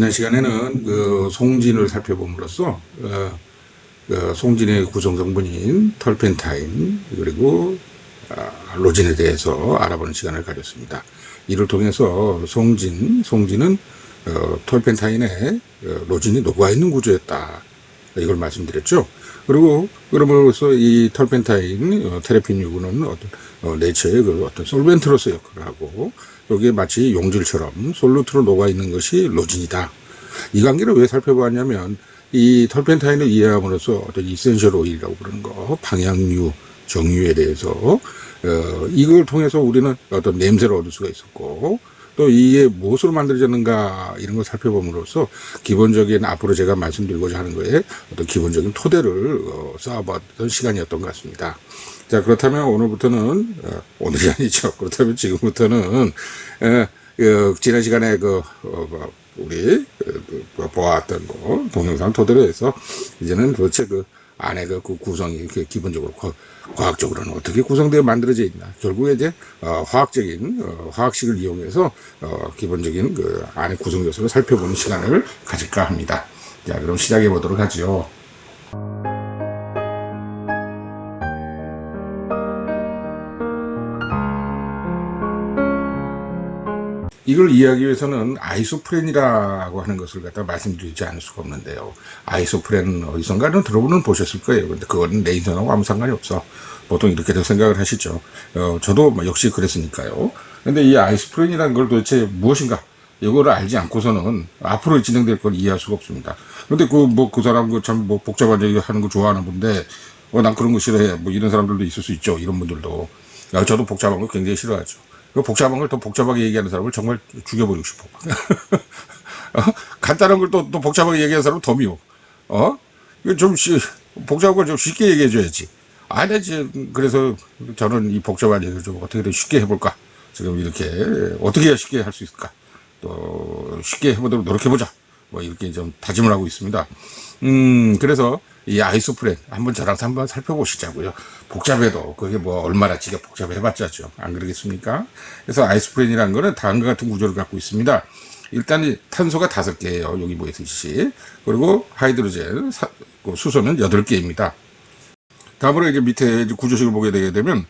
지난 시간에는 그 송진을 살펴봄으로써 그 송진의 구성 성분인 털펜타인 그리고 로진에 대해서 알아보는 시간을 가졌습니다. 이를 통해서 송진은 털펜타인에 로진이 녹아있는 구조였다. 이걸 말씀드렸죠. 그리고 그럼으로써 이 털펜타인 테레핀 유구는 어떤 내처의 그 어떤 솔벤트로서 역할을 하고 여기에 마치 용질처럼 솔루트로 녹아 있는 것이 로진이다. 이 관계를 왜 살펴보았냐면 이 털펜타인을 이해함으로써 어떤 이센셜 오일이라고 부르는 거, 방향류, 정유에 대해서 이걸 통해서 우리는 어떤 냄새를 얻을 수가 있었고 또 이게 무엇으로 만들어졌는가 이런 걸 살펴봄으로써 기본적인 앞으로 제가 말씀드리고자 하는 거에 어떤 기본적인 토대를 쌓아봤던 시간이었던 것 같습니다. 자, 그렇다면 오늘부터는 오늘이 아니죠. 그렇다면 지금부터는 지난 시간에 우리 보았던 거 동영상 토대로 해서 이제는 도대체 그 안에 그 구성이 이렇게 기본적으로 과학적으로는 어떻게 구성되어 만들어져 있나. 결국에 이제 화학적인 화학식을 이용해서 기본적인 그 안의 구성 요소를 살펴보는 시간을 가질까 합니다. 자, 그럼 시작해 보도록 하죠. 이걸 이해하기 위해서는 아이소프렌이라고 하는 것을 갖다 말씀드리지 않을 수가 없는데요. 아이소프렌은 어디선가는 들어보는 보셨을 거예요. 근데 그거는 내 인생하고 아무 상관이 없어. 보통 이렇게도 생각을 하시죠. 저도 역시 그랬으니까요. 근데 이 아이소프렌이라는 걸 도대체 무엇인가? 이거를 알지 않고서는 앞으로 진행될 걸 이해할 수가 없습니다. 근데 그 사람 참 복잡한 얘기 하는 거 좋아하는 분데, 난 그런 거 싫어해. 이런 사람들도 있을 수 있죠. 이런 분들도. 저도 복잡한 거 굉장히 싫어하죠. 그 복잡한 걸 더 복잡하게 얘기하는 사람을 정말 죽여버리고 싶어. 간단한 걸 또 복잡하게 얘기하는 사람은 더 미워. 이거 복잡한 걸 좀 쉽게 얘기해줘야지. 그래서 저는 이 복잡한 얘기를 좀 어떻게든 쉽게 해볼까. 지금 이렇게, 어떻게 해야 쉽게 할 수 있을까. 또, 쉽게 해보도록 노력해보자. 이렇게 좀 다짐을 하고 있습니다. 그래서 이 아이소프렌 저랑 한번 살펴보시자고요. 복잡해도 그게 얼마나 지가 복잡해봤자죠. 안 그러겠습니까? 그래서 아이소프렌이라는 거는 다음과 같은 구조를 갖고 있습니다. 일단 탄소가 5개예요. 여기 보이듯이. 그리고 하이드로젠, 수소는 8개입니다. 다음으로 이제 밑에 구조식을 보게 되게 되면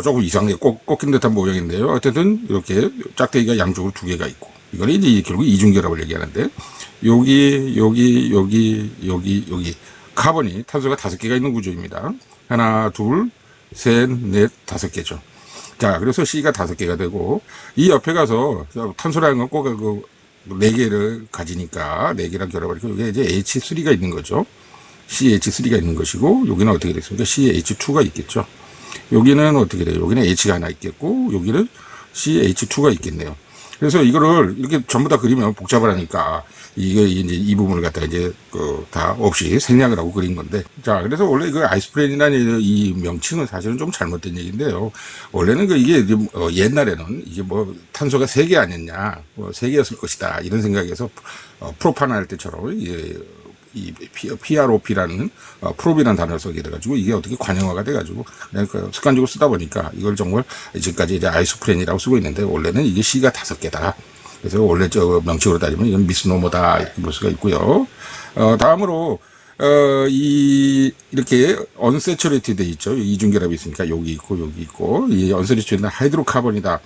조금 이상하게 꺾인 듯한 모양인데요. 어쨌든 이렇게 짝대기가 양쪽으로 2개가 있고 이거는 이제 결국 이중결합을 얘기하는데 여기 카본이 탄소가 5개가 있는 구조입니다. 하나, 둘, 셋, 넷, 5개죠. 자, 그래서 C가 5개가 되고 이 옆에 가서 탄소라는 건 꼭 4개를 가지니까 4개랑 결합을 하니까 여기에 이제 H3가 있는 거죠. CH3가 있는 것이고 여기는 어떻게 됐습니까? CH2가 있겠죠. 여기는 어떻게 돼요? 여기는 H가 하나 있겠고 여기는 CH2가 있겠네요. 그래서 이거를 이렇게 전부 다 그리면 복잡하니까 이게 이제 이 부분을 갖다 이제 다 없이 생략을 하고 그린 건데, 자, 그래서 원래 그 아이소프렌이라는 이 명칭은 사실은 좀 잘못된 얘기인데요. 원래는 이게 옛날에는 이게 탄소가 3개 아니었냐, 3개였을 것이다 이런 생각에서 프로판 할 때처럼 이 PROP라는 프롭이라는 단어를 쓰게 돼가지고 이게 어떻게 관형화가 돼가지고 그냥 습관적으로 쓰다 보니까 이걸 정말 지금까지 이제 아이소프렌이라고 쓰고 있는데 원래는 이게 C가 5개다. 그래서 원래 명칭으로 따지면 이건 미스노머다 이렇게 볼 수가 있고요. 다음으로 이렇게 언세츄레이트 돼 있죠. 이중결합이 있으니까 여기 있고 이 언세츄레이트는 하이드로카본이다.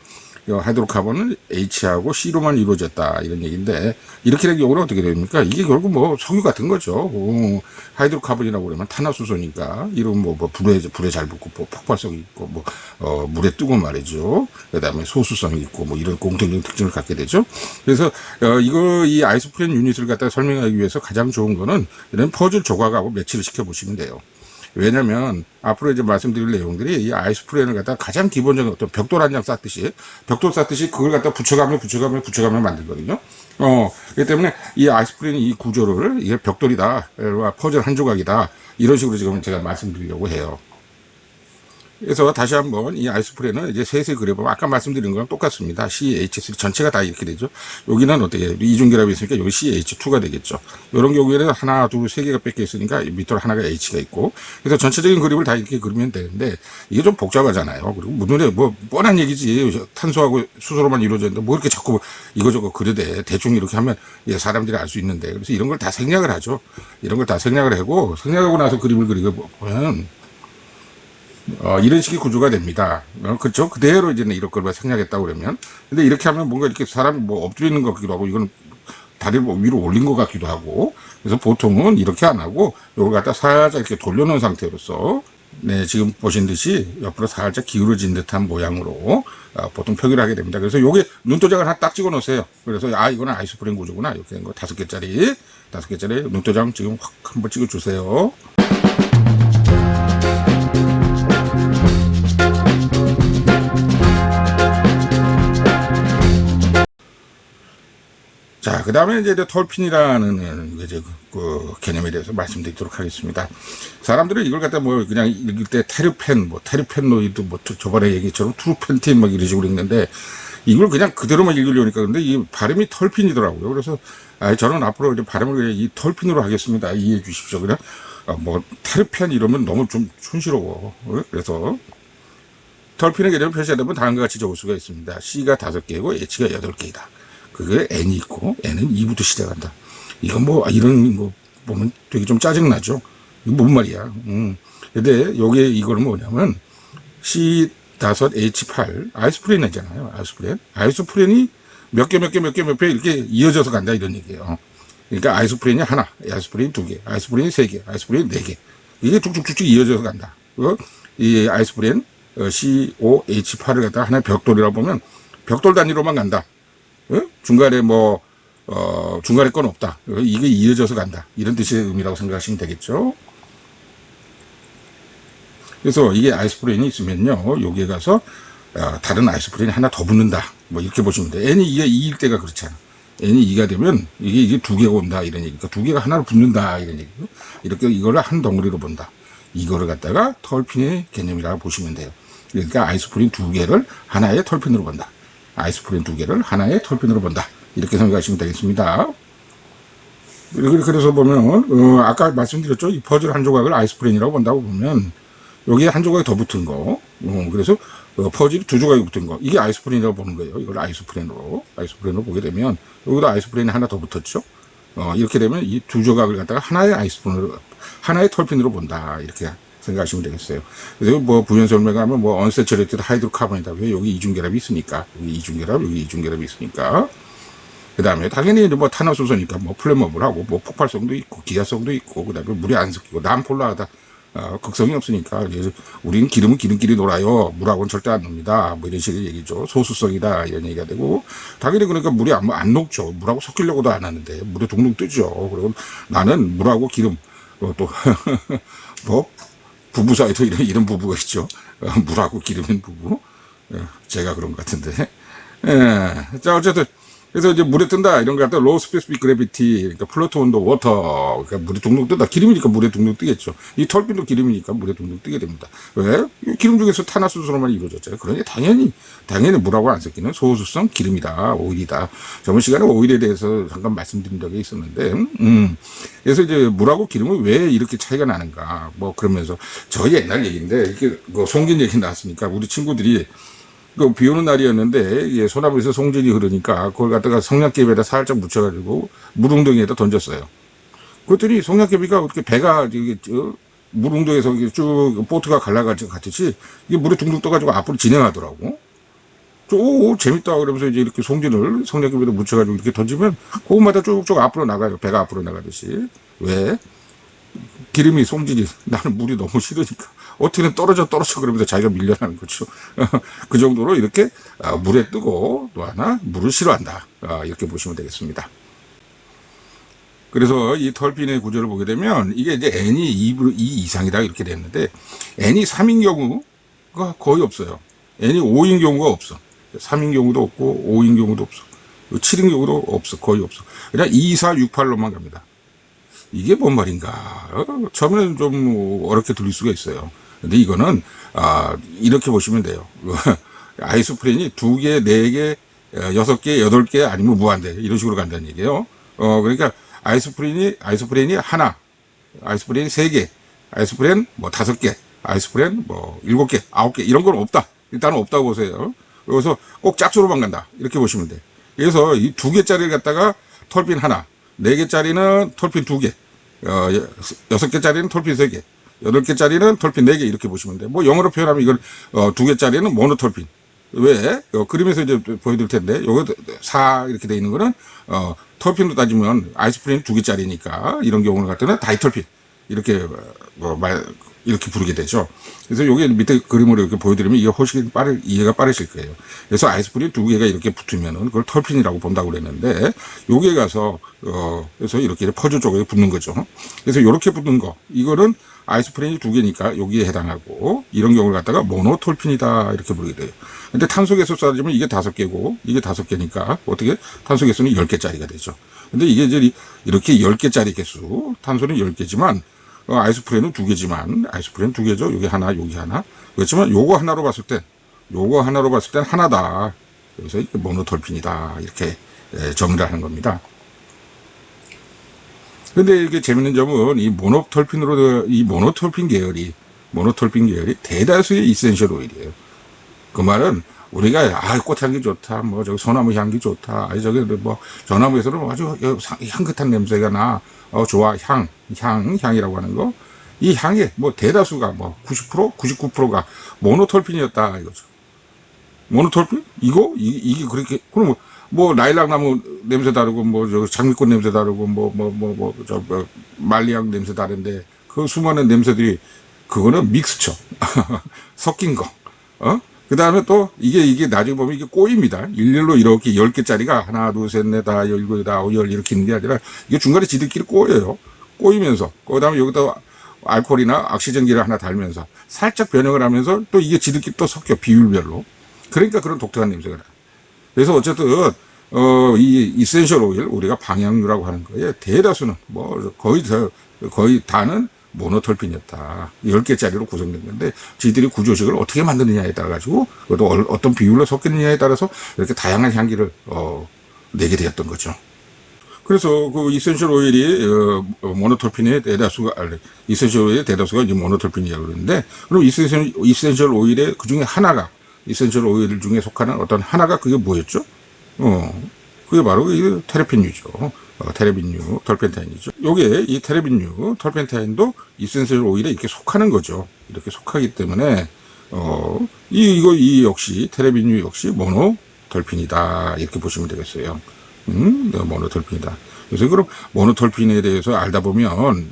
하이드로카본은 H하고 C로만 이루어졌다 이런 얘기인데 이렇게 된 경우는 어떻게 됩니까? 이게 결국 석유 같은 거죠. 하이드로카본이라고 그러면 탄화수소니까 이런 불에 잘 붙고 폭발성이 있고 물에 뜨고 말이죠. 그다음에 소수성이 있고 이런 공통적인 특징을 갖게 되죠. 그래서 이 아이소프렌 유닛을 갖다 설명하기 위해서 가장 좋은 거는 이런 퍼즐 조각하고 매치를 시켜 보시면 돼요. 왜냐면 앞으로 이제 말씀드릴 내용들이 이 아이소프렌을 갖다 가장 기본적인 어떤 벽돌 한 장 쌓듯이 그걸 갖다 붙여가며 만들거든요. 그렇기 때문에 이 아이소프렌 이 구조를 이게 벽돌이다, 퍼즐 한 조각이다 이런 식으로 지금 제가 말씀드리려고 해요. 그래서 다시 한번 이 아이소프렌은 이제 세세 그려보면 아까 말씀드린 거랑 똑같습니다. CH3 전체가 다 이렇게 되죠. 여기는 어떻게 이중결합이 있으니까 여기 CH2가 되겠죠. 이런 경우에는 하나, 둘, 세 개가 뺏겨 있으니까 밑으로 하나가 H가 있고, 그래서 전체적인 그림을 다 이렇게 그리면 되는데 이게 좀 복잡하잖아요. 그리고 눈에 뭐 뻔한 얘기지, 탄소하고 수소로만 이루어져 있는데 뭐 이렇게 자꾸 이거저거 그려대. 대충 이렇게 하면 사람들이 알 수 있는데, 그래서 이런 걸 다 생략을 하죠. 이런 걸 다 생략을 하고, 생략하고 나서 그림을 그리고 보면 이런 식의 구조가 됩니다. 그렇죠? 그대로 이제 이런 걸 생략했다고 그러면. 근데 이렇게 하면 뭔가 이렇게 사람이 뭐 엎드려 있는 것 같기도 하고, 이건 다리를 뭐 위로 올린 것 같기도 하고, 그래서 보통은 이렇게 안 하고, 요걸 갖다 살짝 이렇게 돌려놓은 상태로서, 네, 지금 보신 듯이 옆으로 살짝 기울어진 듯한 모양으로 보통 표기를 하게 됩니다. 그래서 요게 눈도장을 하나 딱 찍어 놓으세요. 그래서 이거는 아이소프렌 구조구나. 이렇게 된 거 5개짜리 눈도장 지금 확 한번 찍어 주세요. 자, 그 다음에 이제 털핀이라는 이제 그 개념에 대해서 말씀드리도록 하겠습니다. 사람들은 이걸 갖다 뭐 그냥 읽을 때 테르펜, 뭐 테르펜노이드, 뭐 저번에 얘기처럼 트루펜틴 막 이런 식으로 읽는데, 이걸 그냥 그대로만 읽으려니까 근데 이 발음이 털핀이더라고요. 그래서 저는 앞으로 이제 발음을 그냥 이 털핀으로 하겠습니다. 이해해 주십시오. 그냥 뭐 테르펜 이러면 너무 좀 촌스러워. 그래서 털핀의 개념을 표시하려면 다음과 같이 적을 수가 있습니다. C가 5개고 H가 8개이다. 그게 N이 있고, N은 2부터 시작한다. 이건 뭐, 이런 거 보면 되게 좀 짜증나죠? 이거 뭔 말이야. 근데 요게 이거는 뭐냐면, C5H8, 아이소프렌이잖아요. 아이소프렌이 몇 개 이렇게 이어져서 간다, 이런 얘기예요. 그러니까 아이소프렌이 하나, 아이소프렌이 2개, 아이소프렌이 3개, 아이소프렌이 4개. 이게 쭉쭉쭉쭉 이어져서 간다. 이 아이소프렌, COH8을 갖다가 하나의 벽돌이라고 보면, 벽돌 단위로만 간다. 중간에 뭐, 중간에 건 없다. 이게 이어져서 간다. 이런 뜻의 의미라고 생각하시면 되겠죠. 그래서 이게 아이소프렌이 있으면요, 여기에 가서, 다른 아이소프렌이 하나 더 붙는다. 뭐, 이렇게 보시면 돼요. N이 2가 2일 때가 그렇잖아. N이 2가 되면, 이게 2개가 온다. 이런 얘기니까, 2개가 하나로 붙는다. 이런 얘기고. 이렇게 이거를 한 덩어리로 본다. 이거를 갖다가 털핀의 개념이라고 보시면 돼요. 그러니까 아이소프렌 2개를 하나의 털핀으로 본다. 아이소프렌 2개를 하나의 털핀으로 본다. 이렇게 생각하시면 되겠습니다. 그래서 보면, 아까 말씀드렸죠. 이 퍼즐 한 조각을 아이소프렌이라고 본다고 보면, 여기에 한 조각이 더 붙은 거. 그래서, 퍼즐이 2조각이 붙은 거. 이게 아이소프렌이라고 보는 거예요. 이걸 아이소프렌으로 보게 되면, 여기도 아이소프렌이 하나 더 붙었죠. 이렇게 되면 이 2조각을 갖다가 하나의 털핀으로 본다. 이렇게 생각하시면 되겠어요. 그래서 뭐 부연 설명하면 뭐 언세츄레이티드 하이드로카본이다. 왜 여기 이중결합이 있으니까. 여기 이중결합이 있으니까. 그 다음에 당연히 뭐 탄화수소니까 뭐 플레머블하고 뭐 폭발성도 있고 기하성도 있고, 그 다음에 물이 안 섞이고 난폴라하다. 극성이 없으니까 우리는 기름은 기름끼리 놀아요. 물하고는 절대 안 놉니다. 뭐 이런 식의 얘기죠. 소수성이다 이런 얘기가 되고, 당연히 그러니까 물이 안 녹죠. 물하고 섞이려고도 안 하는데 물에 둥둥 뜨죠. 그리고 나는 물하고 기름 또 뭐 부부 사이도 이런 부부가 있죠. 물하고 기름인 부부. 제가 그런 것 같은데. 자, 어쨌든. 그래서 이제 물에 뜬다. 이런 거 갖다 로우 스페시픽 그래비티, 그러니까 플로트 온도 워터, 그러니까 물에 둥둥 뜬다. 기름이니까 물에 둥둥 뜨겠죠. 이 털핀도 기름이니까 물에 둥둥 뜨게 됩니다. 왜? 기름 중에서 탄화수소로만 이루어졌잖아요. 그러니 당연히 물하고 안 섞이는 소수성 기름이다. 오일이다. 저번 시간에 오일에 대해서 잠깐 말씀드린 적이 있었는데, 그래서 이제 물하고 기름은 왜 이렇게 차이가 나는가. 뭐 그러면서 저희 옛날 얘기인데, 이렇게 뭐 송진 얘기 나왔으니까 우리 친구들이 비 오는 날이었는데, 소나무에서 송진이 흐르니까, 그걸 갖다가 성냥개비에다 살짝 묻혀가지고, 물웅덩이에다 던졌어요. 그랬더니 성냥개비가 어떻게 배가, 물웅덩이에서 쭉 보트가 갈라가듯이, 이게 물에 둥둥 떠가지고 앞으로 진행하더라고. 오, 재밌다. 그러면서 이제 이렇게 송진을 성냥개비에다 묻혀가지고 이렇게 던지면, 그것마다 쭉쭉 앞으로 나가요. 배가 앞으로 나가듯이. 왜? 기름이 송진이, 나는 물이 너무 싫으니까. 어떻게든 떨어져 그러면서 자기가 밀려나는 거죠. 그 정도로 이렇게 물에 뜨고 또 하나 물을 싫어한다. 이렇게 보시면 되겠습니다. 그래서 이 털핀의 구조를 보게 되면 이게 이제 N이 2 이상이다 이렇게 됐는데, N이 3인 경우가 거의 없어요. N이 5인 경우가 없어. 3인 경우도 없고 5인 경우도 없어. 7인 경우도 없어. 거의 없어. 그냥 2, 4, 6, 8로만 갑니다. 이게 뭔 말인가? 처음에는 좀 어렵게 들릴 수가 있어요. 근데 이거는, 이렇게 보시면 돼요. 아이소프린이 2개, 4개, 6개, 8개 아니면 무한대. 이런 식으로 간다는 얘기예요. 그러니까 아이소프린이 하나, 아이소프린이 3개, 아이소프린 뭐 5개, 아이소프린 뭐 7개, 9개, 이런 건 없다. 일단은 없다고 보세요. 그래서 꼭 짝수로만 간다. 이렇게 보시면 돼. 그래서 이 2개짜리를 갖다가 톨핀 하나, 4개짜리는 톨핀 2개, 6개짜리는 톨핀 3개, 8개짜리는 톨핀 4개 이렇게 보시면 돼. 뭐 영어로 표현하면 이걸 2개짜리는 모노톨핀. 왜? 그림에서 이제 보여드릴 텐데, 요거 4 이렇게 돼 있는 거는, 톨핀으로 따지면 아이소프린이 2개짜리니까, 이런 경우를 갖다는 다이톨핀. 이렇게, 이렇게 부르게 되죠. 그래서 요게 밑에 그림으로 이렇게 보여드리면 이게 훨씬 이해가 빠르실 거예요. 그래서 아이소프린 2개가 이렇게 붙으면은 그걸 톨핀이라고 본다고 그랬는데, 요게 가서, 그래서 이렇게 퍼즐 쪽에 붙는 거죠. 그래서 요렇게 붙는 거, 이거는 아이소프린이 2개니까 여기에 해당하고, 이런 경우를 갖다가 모노톨핀이다 이렇게 부르게 돼요. 근데 탄소계수 따지면 이게 5개고 이게 5개니까 어떻게 탄소계수는 10개짜리가 되죠. 근데 이게 이제 이렇게 10개짜리 개수, 탄소는 10개지만 아이소프린은 2개지만, 아이소프린은 2개죠. 여기 하나, 여기 하나. 그렇지만 요거 하나로 봤을 땐 하나다. 그래서 이게 모노톨핀이다 이렇게 정의를 하는 겁니다. 근데 이게 재밌는 점은 이 모노톨핀 계열이 대다수의 이센셜 오일이에요. 그 말은 우리가 꽃향기 좋다, 뭐 저기 소나무 향기 좋다, 저기 뭐 저나무에서는 아주 향긋한 냄새가 나, 좋아, 향이라고 하는 거. 이 향의 뭐 대다수가 뭐 90%, 99%가 모노톨핀이었다 이거죠. 모노톨핀? 이게 그렇게, 그럼 뭐 라일락나무 냄새 다르고, 뭐 저 장미꽃 냄새 다르고, 말리향 냄새 다른데, 그 수많은 냄새들이, 그거는 믹스처. 섞인 거. 그 다음에 또, 이게 나중에 보면 이게 꼬입니다. 일렬로 이렇게 10개짜리가 하나, 둘, 셋, 넷, 다, 열, 열 이렇게 있는 게 아니라, 이게 중간에 지들끼리 꼬여요. 꼬이면서, 그 다음에 여기다 알코올이나 악시전기를 하나 달면서, 살짝 변형을 하면서, 또 이게 지들끼리 또 섞여, 비율별로. 그러니까 그런 독특한 냄새가 나요. 그래서 어쨌든, 이 이센셜 오일, 우리가 방향류라고 하는 거에 대다수는, 뭐, 거의 다는 모노톨핀이었다. 10개짜리로 구성된 건데, 지들이 구조식을 어떻게 만드느냐에 따라가지고, 또 어떤 비율로 섞이느냐에 따라서 이렇게 다양한 향기를, 내게 되었던 거죠. 그래서 그 이센셜 오일이, 모노톨핀의 대다수가, 이센셜 오일의 대다수가 이제 모노톨핀이라고 그러는데, 그럼 이센셜 오일의 그 중에 하나가, 이센셜 오일 중에 속하는 어떤 하나가 그게 뭐였죠? 그게 바로 이 테레핀류죠. 테레빈류, 털펜타인이죠. 요게 이 테레빈류, 털펜타인도 이센셜 오일에 이렇게 속하는 거죠. 이렇게 속하기 때문에, 이 역시, 테레빈류 역시 모노톨핀이다. 이렇게 보시면 되겠어요. 모노톨핀이다. 그래서 그럼 모노톨핀에 대해서 알다 보면,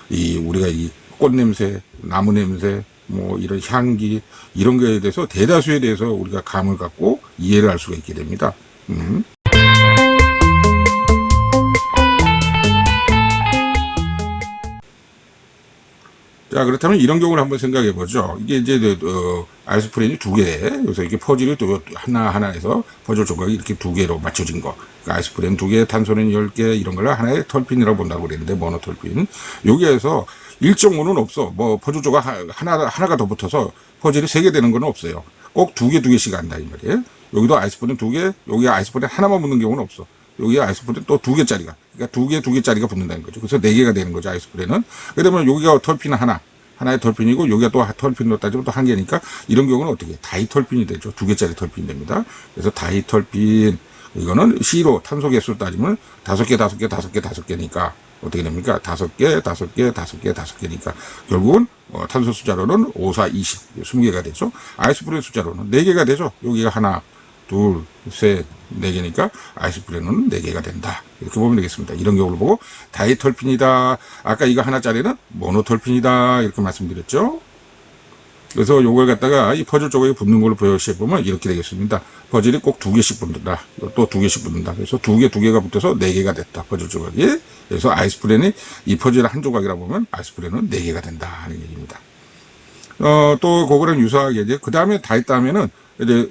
우리가 이 꽃냄새, 나무 냄새, 뭐 이런 향기 이런 거에 대해서 대다수에 대해서 우리가 감을 갖고 이해를 할 수가 있게 됩니다. 자, 그렇다면 이런 경우를 한번 생각해 보죠. 이게 이제 아이소프린이 2개, 그래서 이렇게 퍼즐이 또 하나에서 퍼즐 조각이 이렇게 2개로 맞춰진 거. 그러니까 아이소프린 2개, 탄소는 10개 이런 걸 하나의 톨핀이라고 본다고 그랬는데 모노톨핀. 여기에서 1.5는 없어. 뭐 퍼즐 조각 하나가 더 붙어서 퍼즐이 3개 되는 건 없어요. 꼭 2개씩 한다 이 말이에요. 여기도 아이소프린 2개, 여기 아이소프린 하나만 붙는 경우는 없어. 여기 아이소프린 또 2개짜리가, 그러니까 2개짜리가 붙는다는 거죠. 그래서 4개가 되는 거죠, 아이소프린은. 그러면 여기가 톨핀 하나의 톨핀이고, 여기가 또 톨핀으로 따지면 또 1개니까, 이런 경우는 어떻게, 다이톨핀이 되죠. 2개짜리 톨핀이 됩니다. 그래서 다이톨핀, 이거는 C로 탄소계수로 따지면 5개니까, 어떻게 됩니까? 5개니까, 결국은, 탄소 숫자로는 5, 4, 20, 20개가 되죠. 아이소프린 숫자로는 4개가 되죠. 여기가 하나, 둘, 셋, 4개니까 아이소프린은 4개가 된다. 이렇게 보면 되겠습니다. 이런 경우를 보고 다이톨핀이다. 아까 이거 하나짜리는 모노톨핀이다. 이렇게 말씀드렸죠. 그래서 요걸 갖다가 이 퍼즐 조각에 붙는 걸로 표시해 보면 이렇게 되겠습니다. 퍼즐이 꼭 2개씩 붙는다. 또 2개씩 붙는다. 그래서 2개가 붙어서 4개가 됐다. 퍼즐 조각이. 그래서 아이소프린이 이 퍼즐의 한 조각이라 보면 아이소프린은 4개가 된다. 하는 얘기입니다. 또 그거랑 유사하게 이제 그 다음에 다 했다면은 이제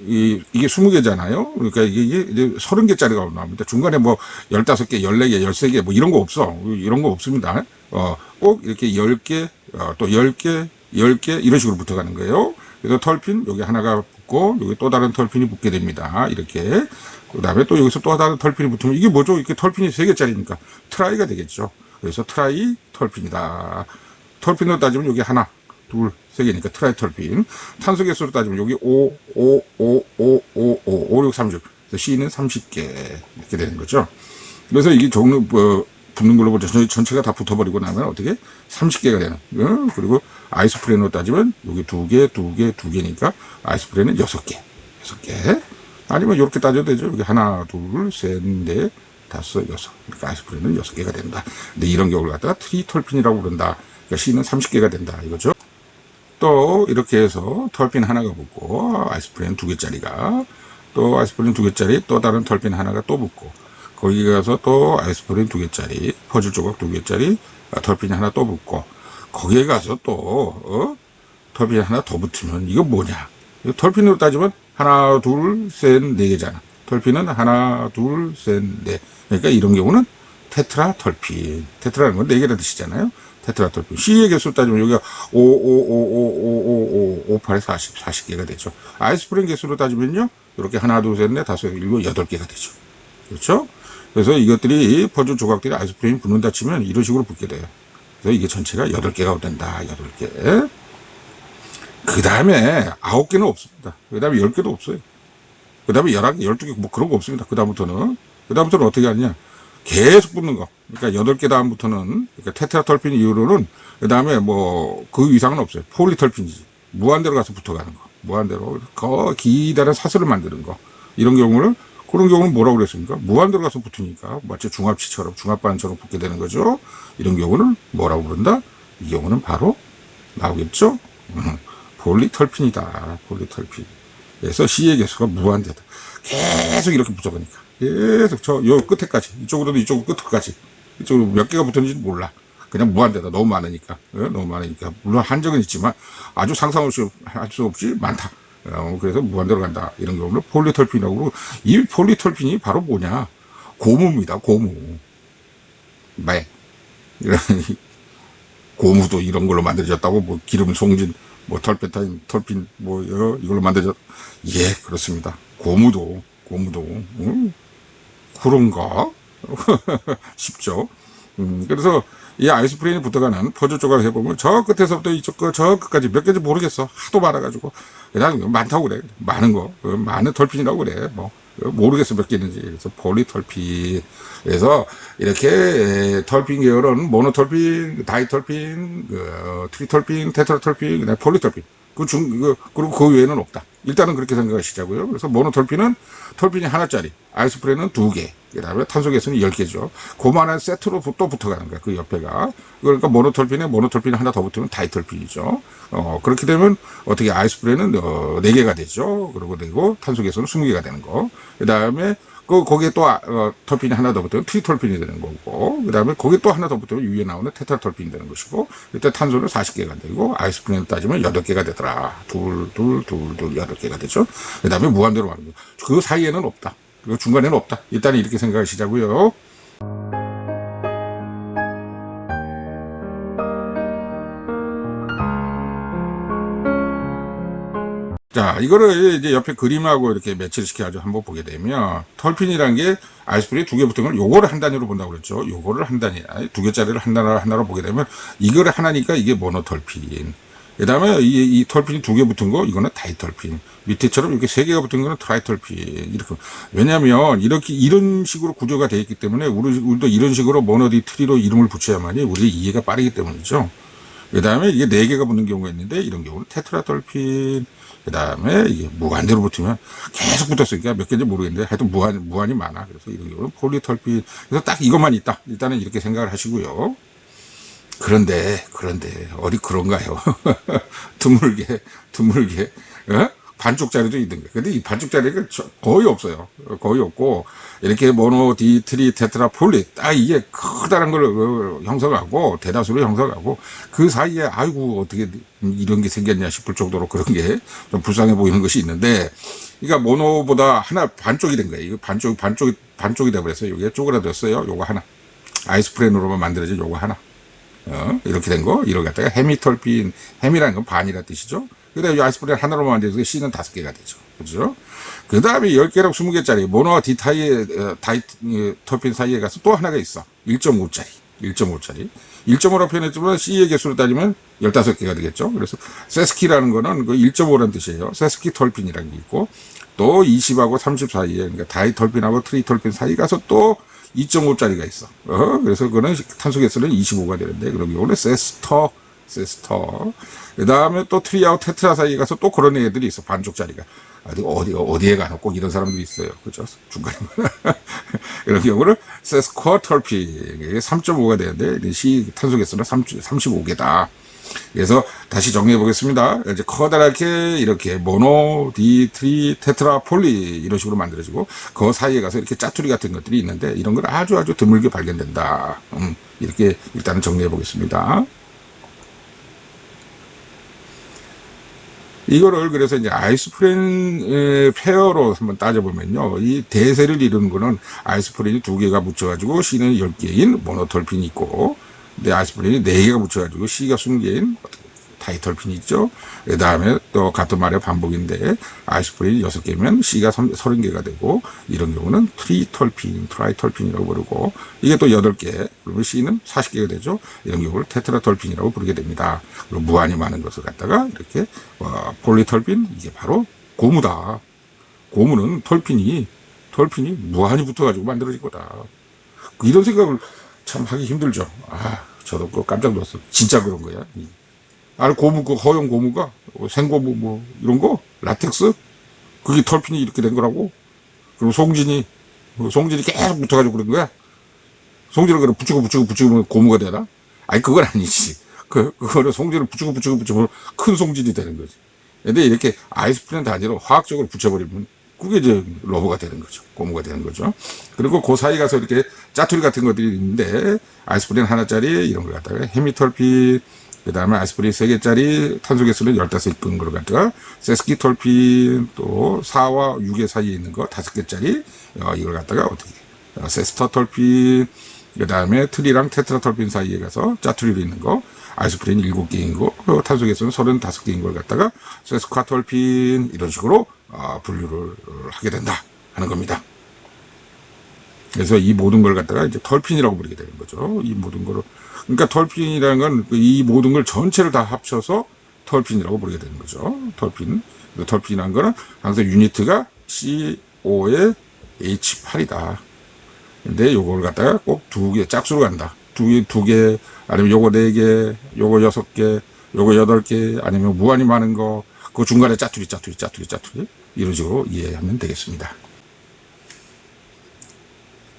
이게 20개잖아요. 그러니까 이게 이제 30개짜리가 나옵니다. 중간에 뭐 15개, 14개, 13개 뭐 이런 거 없어. 이런 거 없습니다. 꼭 이렇게 10개, 또 10개, 10개 이런 식으로 붙어가는 거예요. 그래서 털핀 여기 하나가 붙고 여기 또 다른 털핀이 붙게 됩니다. 이렇게. 그 다음에 또 여기서 또 다른 털핀이 붙으면 이게 뭐죠? 이렇게 털핀이 3개짜리니까 트라이가 되겠죠. 그래서 트라이 털핀이다. 털핀으로 따지면 여기 하나, 둘, 3개니까 트라이 털핀. 탄소 개수로 따지면 여기 5, 5, 5, 5, 5, 5, 5, 6, 30. 그래서 C는 30개 이렇게 되는 거죠. 그래서 이게 종류 붙는 걸로 보자. 전체가 다 붙어버리고 나면 어떻게 30개가 되는. 그리고 아이소프렌으로 따지면 여기 2개, 2개, 2개니까 아이소프렌은 6개, 6개. 아니면 이렇게 따져도 되죠. 여기 하나, 둘, 셋, 넷, 다섯, 여섯. 그러니까 아이소프렌은 6개가 된다. 근데 이런 경우를 갖다가 트리털핀이라고 부른다. 그러니까 C는 30개가 된다. 이거죠. 또 이렇게 해서 털핀 하나가 붙고 아이소프렌 2개짜리가 또 아이소프렌 2개짜리 또 다른 털핀 하나가 또 붙고 거기 가서 또 아이소프렌 2개짜리 퍼즐 조각 2개짜리 털핀이 하나 또 붙고 거기에 가서 또 털핀이 하나 더 붙으면 이거 뭐냐. 털핀으로 따지면 하나, 둘, 셋, 4개잖아. 털핀은 하나, 둘, 셋, 넷. 그러니까 이런 경우는 테트라 털핀. 테트라는 건 4개라는 뜻이잖아요. 테트라 털핀. C의 개수 따지면 여기가 5, 5, 5, 5, 5, 5, 5, 8, 40, 40개가 되죠. 아이소프렌 개수로 따지면요. 이렇게 하나, 둘, 셋, 넷, 다섯, 일곱, 8개가 되죠. 그렇죠? 그래서 이것들이 퍼즐 조각들이 아이소프렌이 붙는다 치면 이런 식으로 붙게 돼요. 그래서 이게 전체가 8개가 된다. 8개. 그 다음에 9개는 없습니다. 그 다음에 10개도 없어요. 그 다음에 11개, 12개, 뭐 그런 거 없습니다. 그 다음부터는 어떻게 하느냐. 계속 붙는 거. 그러니까 8개 다음부터는, 그러니까 테트라털핀 이후로는, 그 다음에 뭐, 그 이상은 없어요. 폴리털핀이지. 무한대로 가서 붙어가는 거. 무한대로. 기다란 사슬을 만드는 거. 그런 경우는 뭐라고 그랬습니까? 무한대로 가서 붙으니까, 마치 중압치처럼, 중압반처럼 붙게 되는 거죠. 이런 경우는 뭐라고 부른다? 이 경우는 바로 나오겠죠? 폴리털핀이다. 폴리털핀. 그래서 C의 개수가 무한대다. 계속 이렇게 붙어가니까. 계속 요 끝에까지. 이쪽으로도 이쪽 끝까지. 이쪽으로 몇 개가 붙었는지 몰라. 그냥 무한대다. 너무 많으니까. 너무 많으니까. 물론 한정은 있지만 아주 상상 없이 할 수 없이 많다. 그래서 무한대로 간다. 이런 경우는 폴리털핀이라고 그러고, 이 폴리털핀이 바로 뭐냐. 고무입니다. 고무. 네. 고무도 이런 걸로 만들어졌다고, 뭐 기름 송진, 뭐 털펜타인, 털핀, 뭐 이걸로 만들어졌. 예, 그렇습니다. 고무도 그런가? 쉽죠. 그래서 이 아이소프렌이 붙어가는 퍼즐 조각을 해보면 저 끝에서부터 이쪽 저 끝까지 몇 개인지 모르겠어. 하도 많아가지고 그냥 많다고 그래. 많은 거, 많은 털핀이라고 그래. 뭐 모르겠어 몇 개인지. 그래서 폴리털핀. 그래서 이렇게 털핀 계열은 모노털핀, 다이털핀, 트리털핀, 테트라털핀, 그다음에 폴리털핀. 그리고 그 외에는 없다. 일단은 그렇게 생각하시자고요. 그래서 모노털핀은 털핀이 하나짜리, 아이소프렌은 2개, 그 다음에 탄소개수는 10개죠. 그만한 세트로 또 붙어가는 거야, 그 옆에가. 그러니까 모노털핀이 하나 더 붙으면 다이털핀이죠. 그렇게 되면 어떻게 아이소프렌은 4개가 되죠. 그리고 탄소개수는 20개가 되는 거. 그 다음에 거기에 또 털핀이 하나 더 붙으면 트리털핀이 되는 거고, 그 다음에 거기에 또 하나 더 붙으면 위에 나오는 테트라털핀이 되는 것이고, 이때 탄소는 40개가 되고, 아이소프렌을 따지면 8개가 되더라. 둘, 8개가 되죠. 그 다음에 무한대로 가는 거죠. 그 사이에는 없다. 그 중간에는 없다. 일단 이렇게 생각하시자고요. 자, 이거를 이제 옆에 그림하고 이렇게 매치를 시켜가지고 한번 보게 되면, 털핀이라는 게 아이소프렌이 2개 붙은 걸 요거를 한 단위로 본다고 그랬죠. 요거를 한 단위, 2개짜리를 하나로 보게 되면, 이거를 하나니까 이게 모노털핀. 그 다음에 이 털핀이 2개 붙은 거, 이거는 다이털핀. 밑에처럼 이렇게 3개가 붙은 거는 트라이털핀. 이렇게. 왜냐면, 이런 식으로 구조가 되어 있기 때문에, 우리도 이런 식으로 모노디 트리로 이름을 붙여야만이 우리 이해가 빠르기 때문이죠. 그 다음에 이게 4개가 붙는 경우가 있는데, 이런 경우는 테트라털핀. 그 다음에 이게 무한대로 붙으면 계속 붙었으니까 몇 개인지 모르겠는데 하여튼 무한이 많아. 그래서 이런 경우는 폴리털핀. 그래서 딱 이것만 있다. 일단은 이렇게 생각을 하시고요. 그런데 어디 그런가요? 드물게 반쪽짜리도 있는데, 근데 이 반쪽짜리가 거의 없어요. 거의 없고, 이렇게 모노, 디, 트리, 테트라, 폴리, 딱 이게 커다란 걸 형성하고, 대다수로 형성하고, 그 사이에, 아이고, 어떻게 이런 게 생겼냐 싶을 정도로 그런 게 좀 불쌍해 보이는 것이 있는데, 그러니까 모노보다 하나 반쪽이 된 거예요. 이거 반쪽이 돼버렸어요. 이게 쪼그라들었어요. 요거 하나. 아이소프렌으로만 만들어진 요거 하나. 이렇게 된 거, 이걸 갖다가 헤미털핀, 헤미라는 건 반이라 뜻이죠. 그 다음에 아이소프린 하나로만 돼서 C는 5개가 되죠. 그죠? 그 다음에 10개랑 20개짜리 모노와 다이털핀 사이에 가서 또 하나가 있어. 1.5짜리. 1.5짜리. 1.5라고 표현했지만 C의 개수로 따지면 15개가 되겠죠. 그래서 세스키라는 거는 그 1.5라는 뜻이에요. 세스키 털핀이라는 게 있고, 또 20하고 30 사이에, 그러니까 다이털핀하고 트리털핀 사이 가서 또 2.5짜리가 있어. 그래서 그거는 탄소 개수는 25가 되는데, 그럼 이거는 세스터. 그 다음에 또 트리하고 테트라 사이에 가서 또 그런 애들이 있어. 반쪽짜리가. 어디에 가나 꼭 이런 사람들이 있어요. 그죠? 중간에. 이런 경우를 세스쿼털핀. 이게 3.5가 되는데, C 탄소 개수는 35개다. 그래서 다시 정리해 보겠습니다. 이제 커다랗게 이렇게 모노, 디, 트리, 테트라, 폴리 이런 식으로 만들어지고 그 사이에 가서 이렇게 짜투리 같은 것들이 있는데 이런 걸 아주 드물게 발견된다. 이렇게 일단은 정리해 보겠습니다. 이거를 그래서 이제 아이소프린 페어로 한번 따져보면요. 이 대세를 이루는 거는 아이소프린이 2개가 묻혀가지고 C는 10개인 모노털핀이 있고, 근데 아이소프린이 4개가 묻혀가지고 C가 20개인 다이털핀이 있죠. 그 다음에 또 같은 말의 반복인데 아이소프린이 6개면 C가 30개가 되고, 이런 경우는 트라이털핀이라고 부르고, 이게 또 8개, 그러면 C는 40개가 되죠. 이런 경우를 테트라털핀이라고 부르게 됩니다. 그리고 무한히 많은 것을 갖다가 이렇게 폴리털핀, 이게 바로 고무다. 고무는 털핀이 무한히 붙어가지고 만들어진 거다. 이런 생각을 참 하기 힘들죠. 저도 깜짝 놀랐어. 진짜 그런 거야. 고무, 그 허용 고무가, 생고무 뭐, 이런 거, 라텍스? 그게 털핀이 이렇게 된 거라고? 그리고 송진이 계속 붙어가지고 그런 거야? 송진을 그래 붙이고 고무가 되나? 아니, 그건 아니지. 그거는 송진을 붙이고 큰 송진이 되는 거지. 근데 이렇게 아이소프린 단지로 화학적으로 붙여버리면 그게 이제 러버가 되는 거죠. 고무가 되는 거죠. 그리고 그 사이 가서 이렇게 짜투리 같은 것들이 있는데, 아이소프린 하나짜리 이런 걸 갖다가 헤미털핀, 그 다음에 아이소프린 3개짜리 탄소 개수는 15개인 걸 갖다가 세스키털핀, 또 4와 6의 사이에 있는 거 5개짜리 이걸 갖다가 어떻게 세스터털핀, 그 다음에 트리랑 테트라털핀 사이에 가서 짜투리로 있는 거 아이소프린 7개인 거, 탄소 개수는 35개인 걸 갖다가 세스카털핀 이런 식으로 분류를 하게 된다 하는 겁니다. 그래서 이 모든 걸 갖다가 이제 털핀이라고 부르게 되는 거죠. 이 모든 거를. 그러니까 털핀이라는 건 이 모든 걸 전체를 다 합쳐서 털핀이라고 부르게 되는 거죠. 털핀. 털핀이라는 거는 항상 유니트가 CO의 H8이다. 근데 요걸 갖다가 꼭 2개, 짝수로 간다. 2개, 아니면 요거 4개, 요거 6개, 요거 8개, 아니면 무한히 많은 거, 그 중간에 짜투리. 이런 식으로 이해하면 되겠습니다.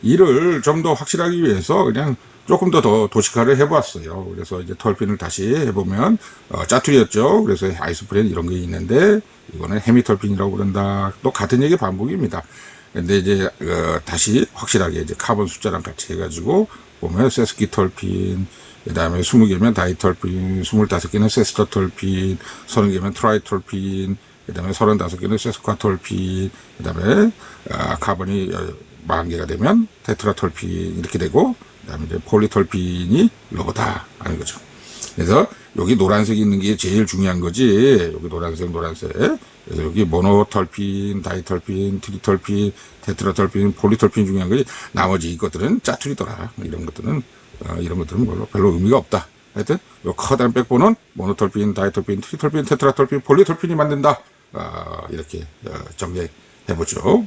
이를 좀 더 확실하기 위해서 그냥 조금 더 도식화를 해보았어요. 그래서 이제 털핀을 다시 해보면, 짜투리였죠. 그래서 아이소프린 이런 게 있는데, 이거는 헤미털핀이라고 그런다. 또 같은 얘기 반복입니다. 근데 이제, 다시 확실하게 이제 카본 숫자랑 같이 해가지고, 보면 세스키털핀, 그 다음에 20개면 다이털핀, 25개는 세스터털핀, 30개면 트라이털핀, 그 다음에 35개는 세스카털핀, 그 다음에, 카본이 40개가 되면 테트라털핀 이렇게 되고, 그 다음에 이제 폴리털핀이 러버다 하는 거죠. 그래서 여기 노란색이 있는 게 제일 중요한 거지. 여기 노란색. 그래서 여기 모노털핀, 다이털핀, 트리털핀, 테트라털핀, 폴리털핀 중요한 거지. 나머지 이것들은 짜투리더라. 이런 것들은 별로 의미가 없다. 하여튼 요 커다란 백보는 모노털핀, 다이털핀, 트리털핀, 테트라털핀, 폴리털핀이 만든다. 이렇게 정리해 보죠.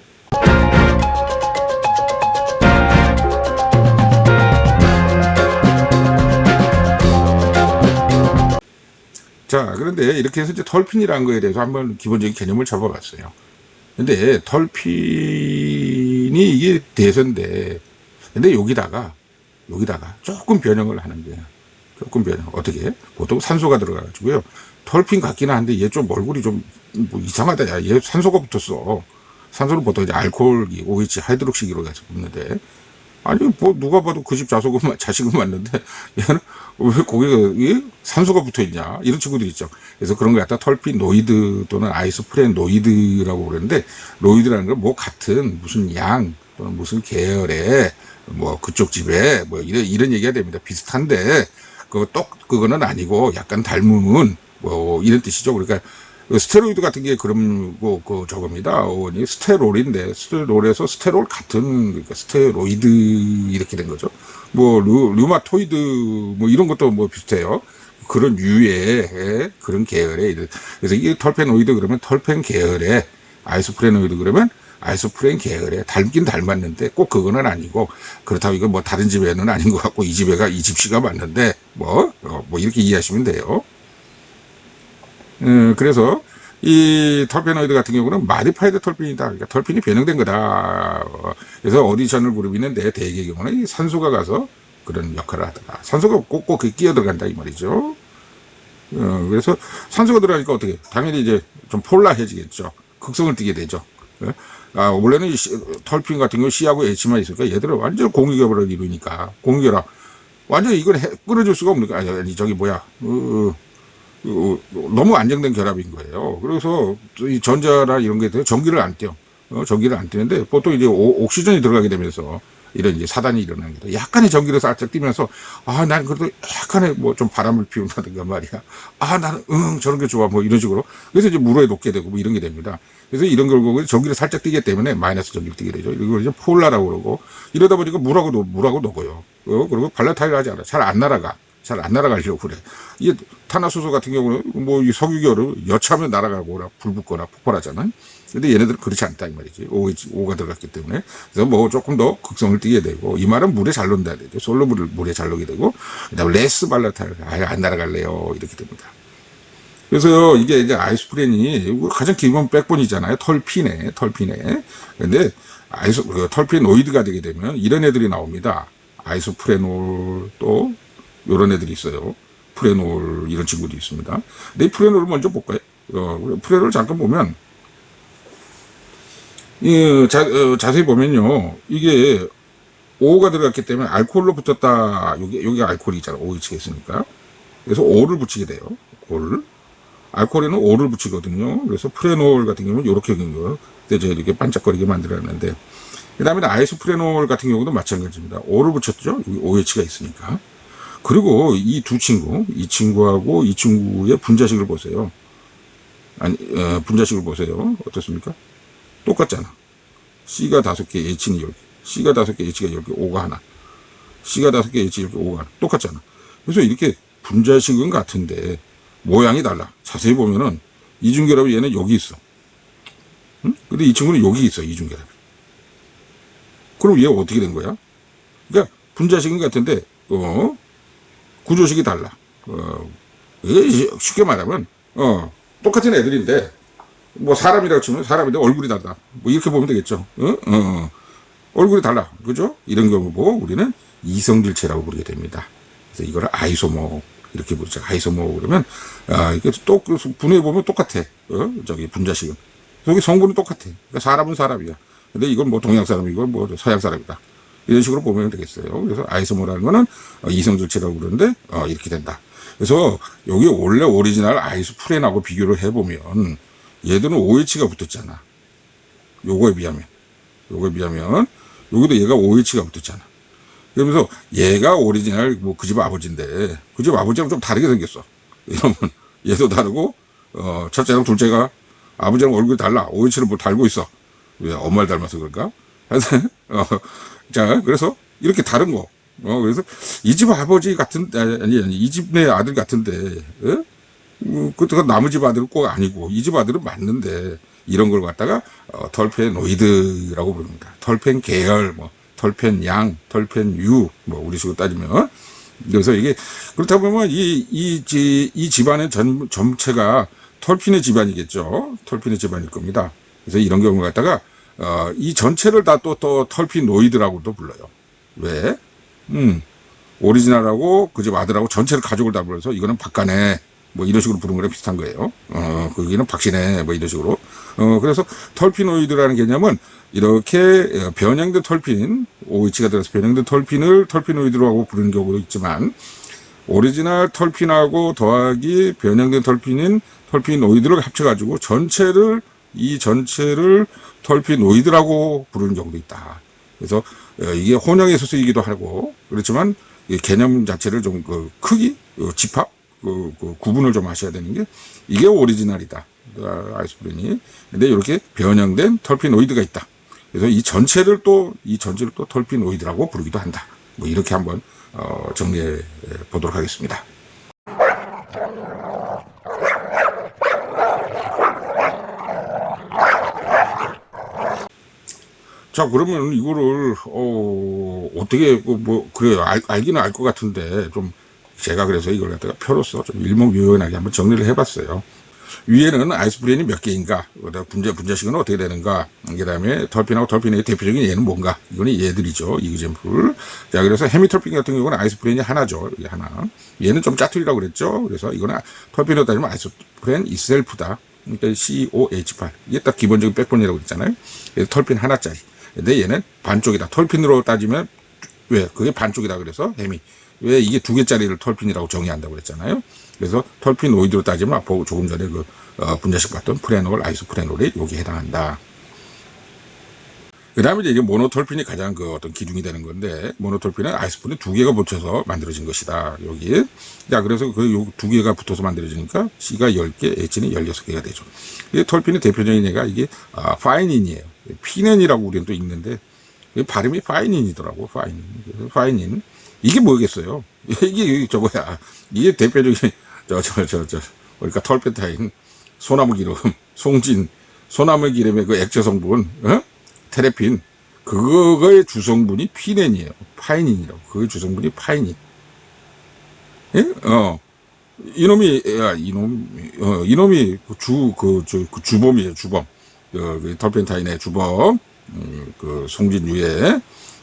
자, 그런데 이렇게 해서 이제 털핀이라는 거에 대해서 한번 기본적인 개념을 잡아봤어요. 근데 털핀이 이게 대세인데, 근데 여기다가 조금 변형을 하는 거예요. 조금 변형. 어떻게? 보통 산소가 들어가가지고요. 털핀 같기는 한데 얘 좀 얼굴이 좀 뭐 이상하다. 야, 얘 산소가 붙었어. 산소는 보통 이제 알코올, OH, 하이드록시기로 해서 붙는데, 아니, 뭐, 누가 봐도 그 집 자식은 맞는데, 얘는 왜 거기가, 산소가 붙어 있냐? 이런 친구들이 있죠. 그래서 그런 거 갖다 털핀 노이드 또는 아이소프렌 노이드라고 그러는데, 노이드라는 건 뭐 같은 무슨 양 또는 무슨 계열의 뭐 그쪽 집에 뭐 이런 얘기가 됩니다. 비슷한데, 그거는 아니고 약간 닮은 뭐 이런 뜻이죠. 그러니까 스테로이드 같은 게 그런 저겁니다. 스테롤인데 스테롤에서 스테롤 같은 그러니까 스테로이드 이렇게 된 거죠. 뭐 류마토이드 뭐 이런 것도 뭐 비슷해요. 그런 유의 그런 계열의 그래서 이게 털페노이드 그러면 털펜 계열의 아이소프레노이드 그러면 아이소프렌 계열에 닮긴 닮았는데 꼭 그거는 아니고 그렇다고 이거 뭐 다른 집에는 아닌 것 같고 이 집에가 이 집시가 맞는데 뭐 이렇게 이해하시면 돼요. 그래서 이 털페노이드 같은 경우는 마디파이드 털핀이다. 그러니까 털핀이 변형된 거다. 그래서 오디션을 부르는데 대개의 경우는 이 산소가 가서 그런 역할을 하더라. 산소가 꼭 끼어 들어간다 이 말이죠. 그래서 산소가 들어가니까 어떻게? 당연히 이제 좀 폴라해지겠죠. 극성을 띠게 되죠. 원래는 털핀 같은 경우 C하고 H만 있으니까 얘들은 완전 공유결합을 이루니까 공유결합. 완전 이걸 끊어줄 수가 없는 거야. 아니 저기 뭐야. 너무 안정된 결합인 거예요. 그래서 이 전자나 이런 게 전기를 안 떼요. 전기를 안 떼는데 보통 이제 옥시전이 들어가게 되면서 이런 이제 사단이 일어나는 거다. 약간의 전기를 살짝 띄면서 난 그래도 약간의 뭐 좀 바람을 피운다든가 말이야. 나는 저런 게 좋아 뭐 이런 식으로. 그래서 이제 물에 녹게 되고 뭐 이런 게 됩니다. 그래서 이런 결국은 전기를 살짝 띄기 때문에 마이너스 전기를 띄게 되죠. 이걸 이제 폴라라고 그러고 이러다 보니까 물하고 녹아요. 그리고 발라타일 하지 않아. 잘 안 날아가. 잘 안 날아가려고 그래. 이게 탄화수소 같은 경우는 뭐 이 석유결은 여차하면 날아가거나 불 붙거나 폭발하잖아요. 근데 얘네들은 그렇지 않다 이 말이지. O가 들어갔기 때문에. 그래서 뭐 조금 더 극성을 띠게 되고 이 말은 물에 잘 녹는다 되죠. 솔로물을 물에 잘 녹게 되고 그다음에 레스 발라타일 안 날아갈래요 이렇게 됩니다. 그래서 이게 이제 아이소프렌이 가장 기본 백본이잖아요. 털핀에. 근데 털피노이드가 되게 되면 이런 애들이 나옵니다. 아이소프레놀 또 이런 애들이 있어요. 프레놀 이런 친구도 있습니다. 근데 이 프레놀을 먼저 볼까요? 프레놀 잠깐 보면 자세히 보면요. 이게 O가 들어갔기 때문에 알코올로 붙었다. 여기 알코올이 있잖아. OH가 있으니까. 그래서 O를 붙이게 돼요. O를. 알코올에는 O를 붙이거든요. 그래서 프레놀 같은 경우는 이렇게 생긴 거예요. 그래서 이렇게 반짝거리게 만들어놨는데 그 다음에 아이소프레놀 같은 경우도 마찬가지입니다. O를 붙였죠. 여기 OH가 있으니까. 그리고 이 두 친구, 이 친구하고 이 친구의 분자식을 보세요. 분자식을 보세요. 어떻습니까? 똑같잖아. C가 5개, H는 10개. C가 5개, H가 10개, O가 하나. C가 5개, H 10개, O가 하나. 똑같잖아. 그래서 이렇게 분자식은 같은데 모양이 달라. 자세히 보면은 이중결합이 얘는 여기 있어. 응? 근데 이 친구는 여기 있어. 이중결합이. 그럼 얘 어떻게 된 거야? 그러니까 분자식은 같은데 구조식이 달라. 이게 쉽게 말하면 똑같은 애들인데 뭐 사람이라고 치면 사람인데 얼굴이 다르다. 뭐 이렇게 보면 되겠죠. 얼굴이 달라. 그죠? 이런 경우 보고 우리는 이성질체라고 부르게 됩니다. 그래서 이거를 아이소모 이렇게 부르죠. 아이소모 그러면 이게 또 분해해 보면 똑같아. 저기 분자식은. 여기 성분은 똑같아. 그러니까 사람은 사람이야. 근데 이건 뭐 동양 사람이고 뭐 서양 사람이다. 이런 식으로 보면 되겠어요. 그래서 아이소모라는 거는 이성질체라고 그러는데 이렇게 된다. 그래서 여기 원래 오리지널 아이소프렌하고 비교를 해보면 얘들은 OH가 붙었잖아. 요거에 비하면 여기도 얘가 OH가 붙었잖아. 그러면서 얘가 오리지널 뭐 그 집 아버지인데 그 집 아버지랑 좀 다르게 생겼어. 이러면 얘도 다르고 첫째랑 둘째가 아버지랑 얼굴이 달라. OH를 뭐 달고 있어. 왜 엄마를 닮아서 그럴까? 자, 그래서 이렇게 다른 거. 그래서 이 집 아버지 같은 아니 이 집의 아들 같은데 그것도 남의 집 아들은 꼭 아니고 이 집 아들은 맞는데 이런 걸 갖다가 털페노이드라고 부릅니다. 털펜 계열 뭐 털펜 양, 털펜 유 뭐 우리 식으로 따지면 그래서 이게 그렇다 보면 이 집안의 전체가 털핀의 집안이겠죠. 털핀의 집안일 겁니다. 그래서 이런 경우 갖다가 이 전체를 다 또 털피노이드라고도 불러요. 왜? 오리지널하고 그 집 아들하고 전체를 가족을 다 불러서 이거는 박간애 뭐 이런 식으로 부르는 거랑 비슷한 거예요. 거기는 박신혜 뭐 이런 식으로. 그래서 털피노이드라는 개념은 이렇게 변형된 털핀, OH가 들어서 변형된 털핀을 털피노이드라고 부르는 경우도 있지만 오리지널 털핀하고 더하기 변형된 털핀인 털피노이드를 합쳐가지고 이 전체를 털피노이드라고 부르는 경우도 있다. 그래서 이게 혼용해서 쓰이기도 하고 그렇지만 이 개념 자체를 좀 크기, 집합, 구분을 좀 하셔야 되는 게 이게 오리지널이다. 아이소프린이. 근데 이렇게 변형된 털피노이드가 있다. 그래서 이 전체를 또 털피노이드라고 부르기도 한다. 뭐 이렇게 한번 정리해 보도록 하겠습니다. 자, 그러면 이거를 어떻게 뭐 그래요. 알기는 알 것 같은데 좀 제가 그래서 이걸 갖다가 표로서 좀 일목요연하게 한번 정리를 해봤어요. 위에는 아이소프린이 몇 개인가, 분자식은 어떻게 되는가, 그 다음에 털핀하고 털핀의 대표적인 예는 뭔가, 이거는 얘들이죠. 이그젠플. 자, 그래서 헤미털핀 같은 경우는 아이소프린이 하나죠. 이게 하나. 얘는 좀 짜투리라고 그랬죠. 그래서 이거는 털핀으로 따지면 아이소프린 이셀프다. 그러니까 COH8. 이게 딱 기본적인 백본이라고 그랬잖아요. 그래서 털핀 하나짜리. 근데 얘는 반쪽이다. 털핀으로 따지면, 왜? 그게 반쪽이다. 그래서 헤미. 왜 이게 2개짜리를 털핀이라고 정의한다고 그랬잖아요. 그래서 털피노이드로 따지면 앞으로 조금 전에 분자식 봤던 프레놀, 아이소프레놀이 여기에 해당한다. 그 다음에 이제 모노톨핀이 가장 어떤 기둥이 되는 건데, 모노톨핀은 아이소프린 2개가 붙여서 만들어진 것이다. 여기. 자, 그래서 요 2개가 붙어서 만들어지니까 C가 10개, H는 16개가 되죠. 이 톨핀의 대표적인 얘가 이게, 파이닌이에요. 피넨이라고 우리는 또 읽는데, 발음이 파이닌이더라고, 파이닌. 파이닌. 이게 뭐겠어요? 이게 저거야. 이게 대표적인, 그러니까 털펜타인, 소나무 기름, 송진, 소나무 기름의 그 액체 성분, 테레핀, 그거의 주성분이 피넨이에요. 파이닌이라고. 그의 주성분이 파이닌. 예? 이놈이 주범이에요, 주범. 그 털펜타인의 주범, 송진유에.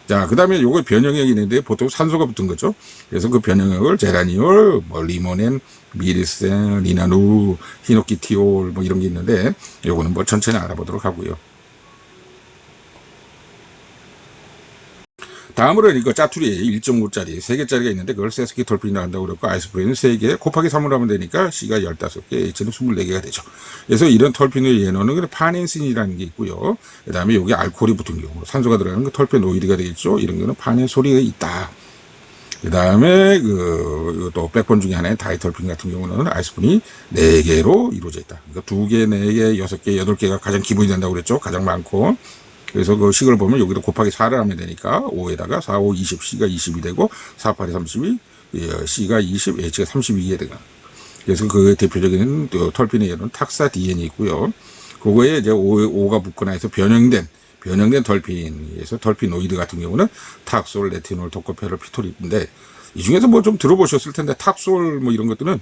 자, 그 다음에 요거 변형액이 있는데 보통 산소가 붙은 거죠. 그래서 그 변형액을 제라니올, 뭐 리모넨, 미리센, 리나누, 히노키티올 뭐 이런 게 있는데 요거는 뭐 천천히 알아보도록 하고요. 다음으로 이거 짜투리에 1.5짜리 3개짜리가 있는데 그걸 세스키톨핀이라고 한다고 그랬고 아이소프린은 3개 곱하기 3으로 하면 되니까 C가 15개, H는 24개가 되죠. 그래서 이런 털핀의 예너는 파넨신이라는 게 있고요. 그 다음에 여기 알코올이 붙은 경우 산소가 들어가는 그 털페노이드가 되겠죠. 이런 거는 파넨솔이 있다. 그 다음에 또 백본 중에 하나의 다이털핀 같은 경우는 아이소프린이 4개로 이루어져 있다. 그러니까 2개, 4개, 6개, 8개가 가장 기본이 된다고 그랬죠. 가장 많고. 그래서 그 식을 보면 여기도 곱하기 4를 하면 되니까 5에다가 4, 5, 20, C가 20이 되고 4, 8이 32, C가 20, H가 32에 되가. 그래서 그 대표적인 털핀의 예는 탁사 DN이 있고요. 그거에 이제 5가 붙거나 해서 변형된 털핀에서 털피노이드 같은 경우는 탁솔, 레티놀, 토코페롤, 피토립인데 이 중에서 뭐 좀 들어보셨을 텐데 탁솔 뭐 이런 것들은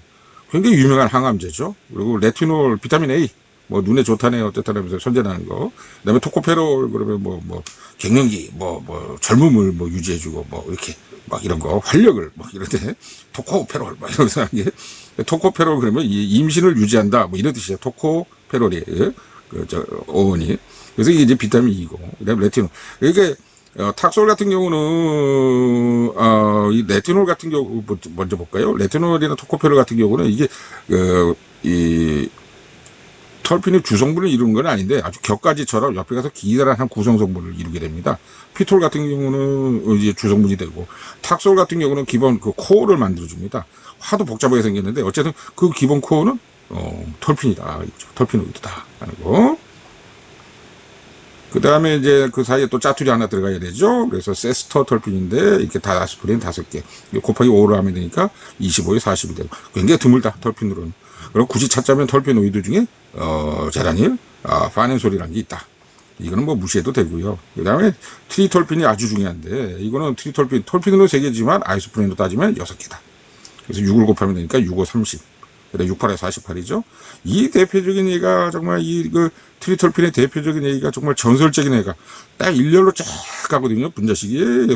굉장히 유명한 항암제죠. 그리고 레티놀, 비타민 A 뭐 눈에 좋다네 어쨌다면서 선전하는 거. 그다음에 토코페롤 그러면 뭐 갱년기 뭐 젊음을 뭐 유지해주고 뭐 이렇게 막 이런 거 활력을 뭐 이런데 토코페롤 막 이러면서 하는 게 토코페롤 그러면 임신을 유지한다 뭐 이런 뜻이에요. 토코페롤이 어원이. 그래서 이게 이제 비타민 E고 그다음에 레티놀. 그러니까 탁솔 같은 경우는 이 레티놀 같은 경우 먼저 볼까요? 레티놀이나 토코페롤 같은 경우는 이게 이 털핀의 주성분을 이루는 건 아닌데 아주 격가지처럼 옆에 가서 기다란 한 구성성분을 이루게 됩니다. 피톨 같은 경우는 이제 주성분이 되고 탁솔 같은 경우는 기본 그 코어를 만들어줍니다. 하도 복잡하게 생겼는데 어쨌든 그 기본 코어는 털핀이다. 털피노이드다 하는 거. 그 다음에 이제 그 사이에 또 짜투리 하나 들어가야 되죠. 그래서 세스터 털핀인데 이렇게 아스프린 5개 곱하기 5로 하면 되니까 25에 40이 되고 굉장히 드물다 털핀으로는. 그리고 굳이 찾자면 털피노이드 중에 제라닐, 파넨솔이라는 게 있다. 이거는 뭐 무시해도 되고요. 그 다음에 트리톨핀이 아주 중요한데 이거는 털핀으로 3개지만 아이소프린으로 따지면 6개다. 그래서 6을 곱하면 되니까 6, 5, 30. 그래 6, 8에 48이죠. 이 대표적인 얘가 정말 트리톨핀의 대표적인 얘기가 정말 전설적인 얘가 딱 일렬로 쫙 가거든요. 분자식이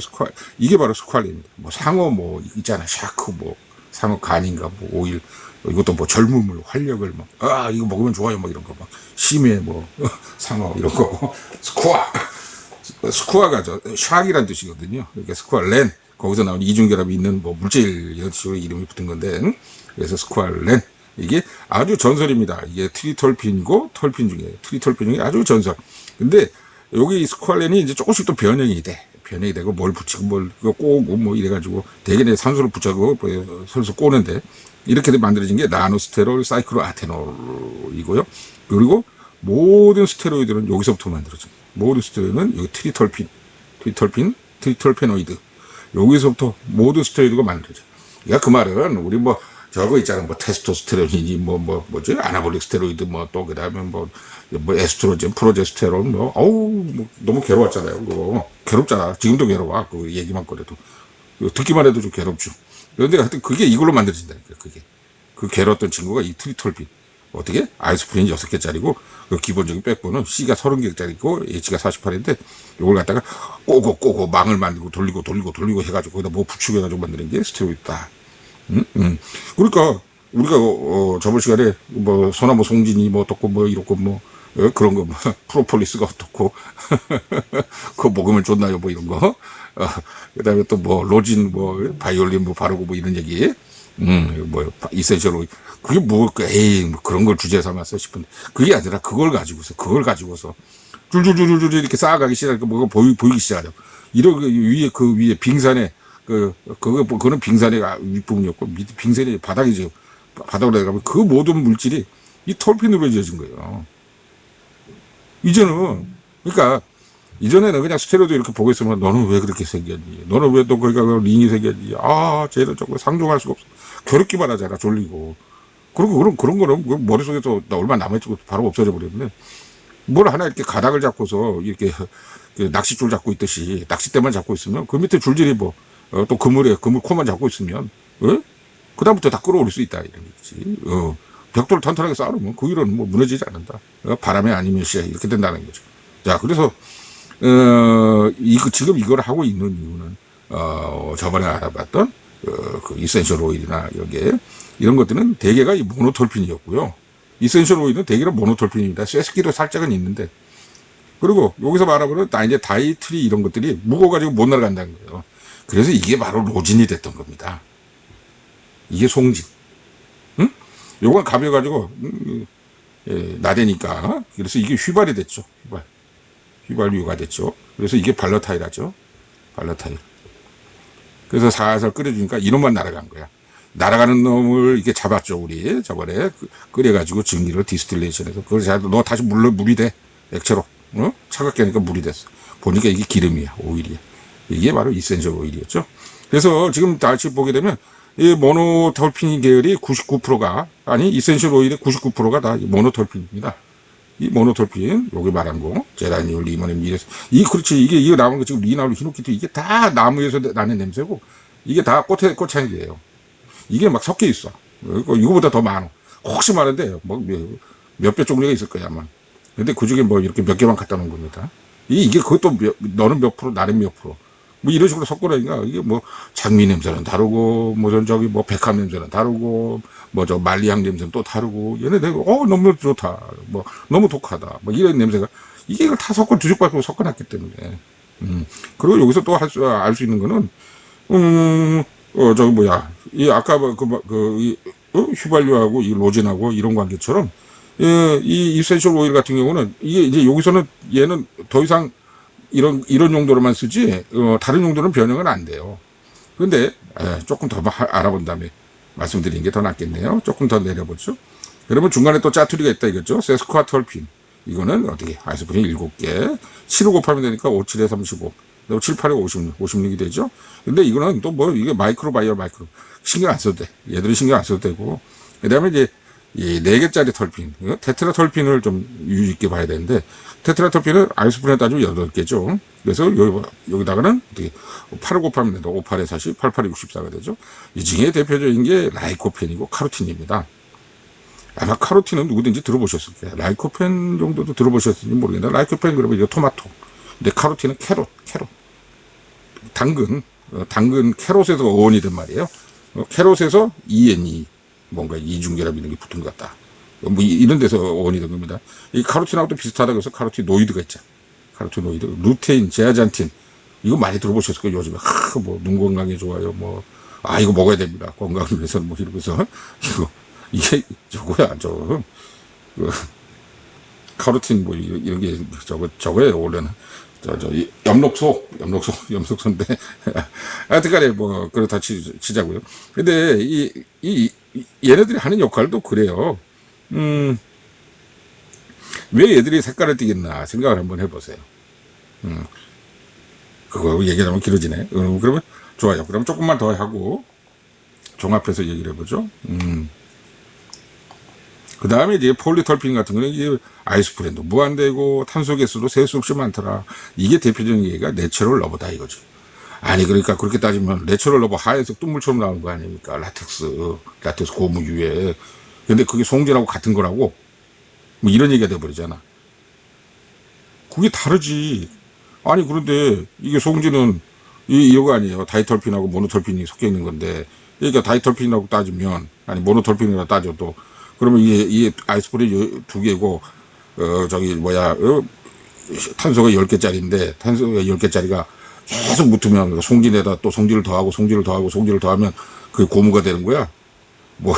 이게 바로 스퀄린입니다. 뭐 상어 뭐 있잖아. 샤크 뭐 상어 간인가 뭐 오일 이것도 뭐 젊음을 활력을 이거 먹으면 좋아요 뭐 이런 거 막 심해 뭐 상어 이런 거 스쿠아가 샥이란 뜻이거든요. 그러니까 스쿠알렌 거기서 나온 이중결합이 있는 뭐 물질 이런 식으로 이름이 붙은 건데 그래서 스쿠알렌 이게 아주 전설입니다. 이게 트리톨핀이고 털핀 중에 아주 전설. 근데 여기 스쿠알렌이 이제 조금씩 또 변형이 돼. 변형이 되고 뭘 붙이고 뭘 꼬고 뭐 이래가지고 되게 내 산소를 붙여고 설서 꼬는데 이렇게 만들어진 게 나노스테롤 사이클로아테놀이고요. 그리고 모든 스테로이드는 여기서부터 만들어집니다. 모든 스테로이드는 여기 트리털페노이드 여기서부터 모든 스테로이드가 만들어져요. 그러니까 그 말은 우리 뭐 저거 있잖아 뭐 테스토스테론이니 뭐지 아나볼릭 스테로이드 뭐 또 그다음에 뭐 에스트로겐 프로제스테론 뭐 어우 뭐 너무 괴로웠잖아요. 그거 괴롭잖아. 지금도 괴로워. 그 얘기만 꺼내도 듣기만 해도 좀 괴롭죠. 그런데 하여튼 그게 이걸로 만들어진다니까. 그게 그 괴로웠던 친구가 이 트리톨빈 어떻게 아이스프린 6개짜리고 그 기본적인 백보는 C가 30개짜리고 H가 48인데 이걸 갖다가 꼬고 망을 만들고 돌리고 해가지고 거기다 뭐 붙이고 해가지고 만드는 게 스테로이드다. 그러니까 우리가 저번 시간에 뭐 소나무 송진이 뭐 어떻고 뭐 이렇고 뭐 그런 거 뭐 프로폴리스가 어떻고 그거 먹으면 좋나요 뭐 이런 거 그다음에 또 뭐 로진 뭐 바이올린 뭐 바르고 뭐 이런 얘기 뭐 이센셜 오일 그게 뭐 에이 뭐 그런 걸 주제 삼았어 싶은데 그게 아니라 그걸 가지고서 줄줄줄줄 이렇게 쌓아가기 시작하니까 뭐가 보이기 시작하죠. 이런 그 위에 빙산에 그거는 빙산의 윗부분이었고 밑에 빙산의 바닥이죠. 바닥으로 내려가면 그 모든 물질이 이 톨핀으로 이어진 거예요. 이제는 그러니까 이전에는 그냥 스테로이드 이렇게 보고 있으면 너는 왜 그렇게 생겼니? 너는 왜 또 거기가 링이 생겼니? 아 쟤는 저거 상종할 수가 없어. 괴롭기만 하잖아 졸리고. 그리고 그런 거는 머릿속에서 얼마 남아있고 바로 없어져 버렸는데 뭘 하나 이렇게 가닥을 잡고서 이렇게 낚싯줄 잡고 있듯이 낚싯대만 잡고 있으면 그 밑에 줄줄이 뭐 또 그물 코만 잡고 있으면 그 다음부터 다 끌어올릴 수 있다 이런 거지. 벽돌을 튼튼하게 쌓아놓으면 그 위로는 뭐 무너지지 않는다. 바람에 아니면 시야 이렇게 된다는 거죠. 자 그래서 지금 이걸 하고 있는 이유는 저번에 알아봤던 그 이센셜 오일이나 이런 것들은 대개가 이 모노톨핀이었고요. 이센셜 오일은 대개가 모노톨핀입니다. 쇠스키도 살짝은 있는데 그리고 여기서 말하면 이제 다이트리 이런 것들이 무거워가지고 못 날아간다는 거예요. 그래서 이게 바로 로진이 됐던 겁니다. 이게 송진. 응? 요건 가벼워가지고 나대니까 그래서 이게 휘발이 됐죠. 휘발유가 됐죠. 그래서 이게 발러타일 하죠. 발러타일. 그래서 살살 끓여주니까 이놈만 날아간 거야. 날아가는 놈을 이렇게 잡았죠. 우리 저번에 끓여가지고 증기를 디스틸레이션해서 그걸 너 다시 물이 돼. 액체로. 차갑게 하니까 물이 됐어. 보니까 이게 기름이야. 오일이야. 이게 바로 이센셜 오일이었죠. 그래서 지금 다시 보게 되면 이 모노톨핀 계열이 99%가 아니 이센셜 오일의 99%가 다 모노톨핀입니다. 이 모노톨핀 여기 말한 거 제라니올 리모늄 이래서 그렇지 이게 나오는 거 지금 리나올 히노키토 이게 다 나무에서 나는 냄새고 이게 다 꽃향기예요. 이게 막 섞여 있어. 이거보다 더 많아. 혹시 많은데 뭐 몇 배 종류가 있을 거야 아마. 근데 그 중에 뭐 이렇게 몇 개만 갖다 놓은 겁니다. 이게 그것도 너는 몇 프로 나는 몇 프로 뭐 이런 식으로 섞어라니까 이게 뭐 장미 냄새는 다르고 뭐 저기 뭐 백합 냄새는 다르고 뭐 저 말리향 냄새는 또 다르고 얘네 내가 너무 좋다 뭐 너무 독하다 뭐 이런 냄새가 이걸 다 뒤죽박죽 섞어놨기 때문에 그리고 여기서 또 알 수 있는 거는 저기 뭐야 이 아까 휘발유하고 이 로진하고 이런 관계처럼 이 이센셜 오일 같은 경우는 이게 이제 여기서는 얘는 더 이상 이런 용도로만 쓰지 다른 용도는 변형은 안 돼요. 그런데 조금 더 알아본 다음에 말씀드리는 게 더 낫겠네요. 조금 더 내려보죠. 그러면 중간에 또 짜투리가 있다 이거죠. 세스쿼톨핀 이거는 어떻게 아이스프린 7개 7을 곱하면 되니까 5, 7에 35 7, 8에 56이 되죠. 근데 이거는 또 뭐 이게 마이크로 신경 안 써도 돼. 얘들은 신경 안 써도 되고 그 다음에 이제 이 4개짜리 털핀, 테트라털핀을 좀 유의 있게 봐야 되는데, 테트라털핀은 아이스프린에 따지면 8개죠. 그래서 여기다가는 어떻게 8을 곱하면 된다. 5, 8에 40, 8, 8에 64가 되죠. 이 중에 대표적인 게 라이코펜이고 카로틴입니다. 아마 카로틴은 누구든지 들어보셨을 거예요. 라이코펜 정도도 들어보셨을지 모르겠는데, 라이코펜 그러면 이거 토마토. 근데 카로틴은 캐롯. 당근 캐롯에서 어원이 된 말이에요. 캐롯에서 ENE. 뭔가 이중결합 이런 게 붙은 것 같다. 뭐 이런 데서 어원이 된 겁니다. 이 카로틴하고도 비슷하다고 해서 카로티노이드가 있잖아. 카로티노이드, 루테인, 제아잔틴 이거 많이 들어보셨을 거예요. 요즘에 뭐 눈 건강에 좋아요. 뭐 이거 먹어야 됩니다. 건강을 위해서 뭐 이러면서 이게 저거야 카로틴 뭐 이런 게 저거예요 원래는. 염록소인데. 하여튼간에 뭐, 그렇다 치자고요. 근데, 얘네들이 하는 역할도 그래요. 음, 왜 얘들이 색깔을 띠겠나 생각을 한번 해보세요. 음, 그거 얘기하면 길어지네. 그러면, 좋아요. 그럼 조금만 더 하고, 종합해서 얘기를 해보죠. 그 다음에 이제 폴리털핀 같은 거는 이제 아이스프렌도 무한대고 탄소 개수도 셀 수 없이 많더라. 이게 대표적인 얘기가 내추럴 러버다 이거죠. 아니 그러니까 그렇게 따지면 내추럴 러버 하얀색 똥물처럼 나오는 거 아닙니까? 라텍스 고무 유에. 근데 그게 송진하고 같은 거라고 뭐 이런 얘기가 돼버리잖아. 그게 다르지. 아니 그런데 이게 송진은 이거 아니에요. 다이털핀하고 모노털핀이 섞여 있는 건데, 그러니까 다이털핀하고 따지면, 아니 모노털핀이라 따져도, 그러면 이게 아이스프레이 두 개고, 저기 뭐야, 탄소가 10개짜리인데 탄소가 10개짜리가 계속 붙으면 송진에다 또 송진을 더하고 송진을 더하고 송진을 더하면 그게 고무가 되는 거야. 뭐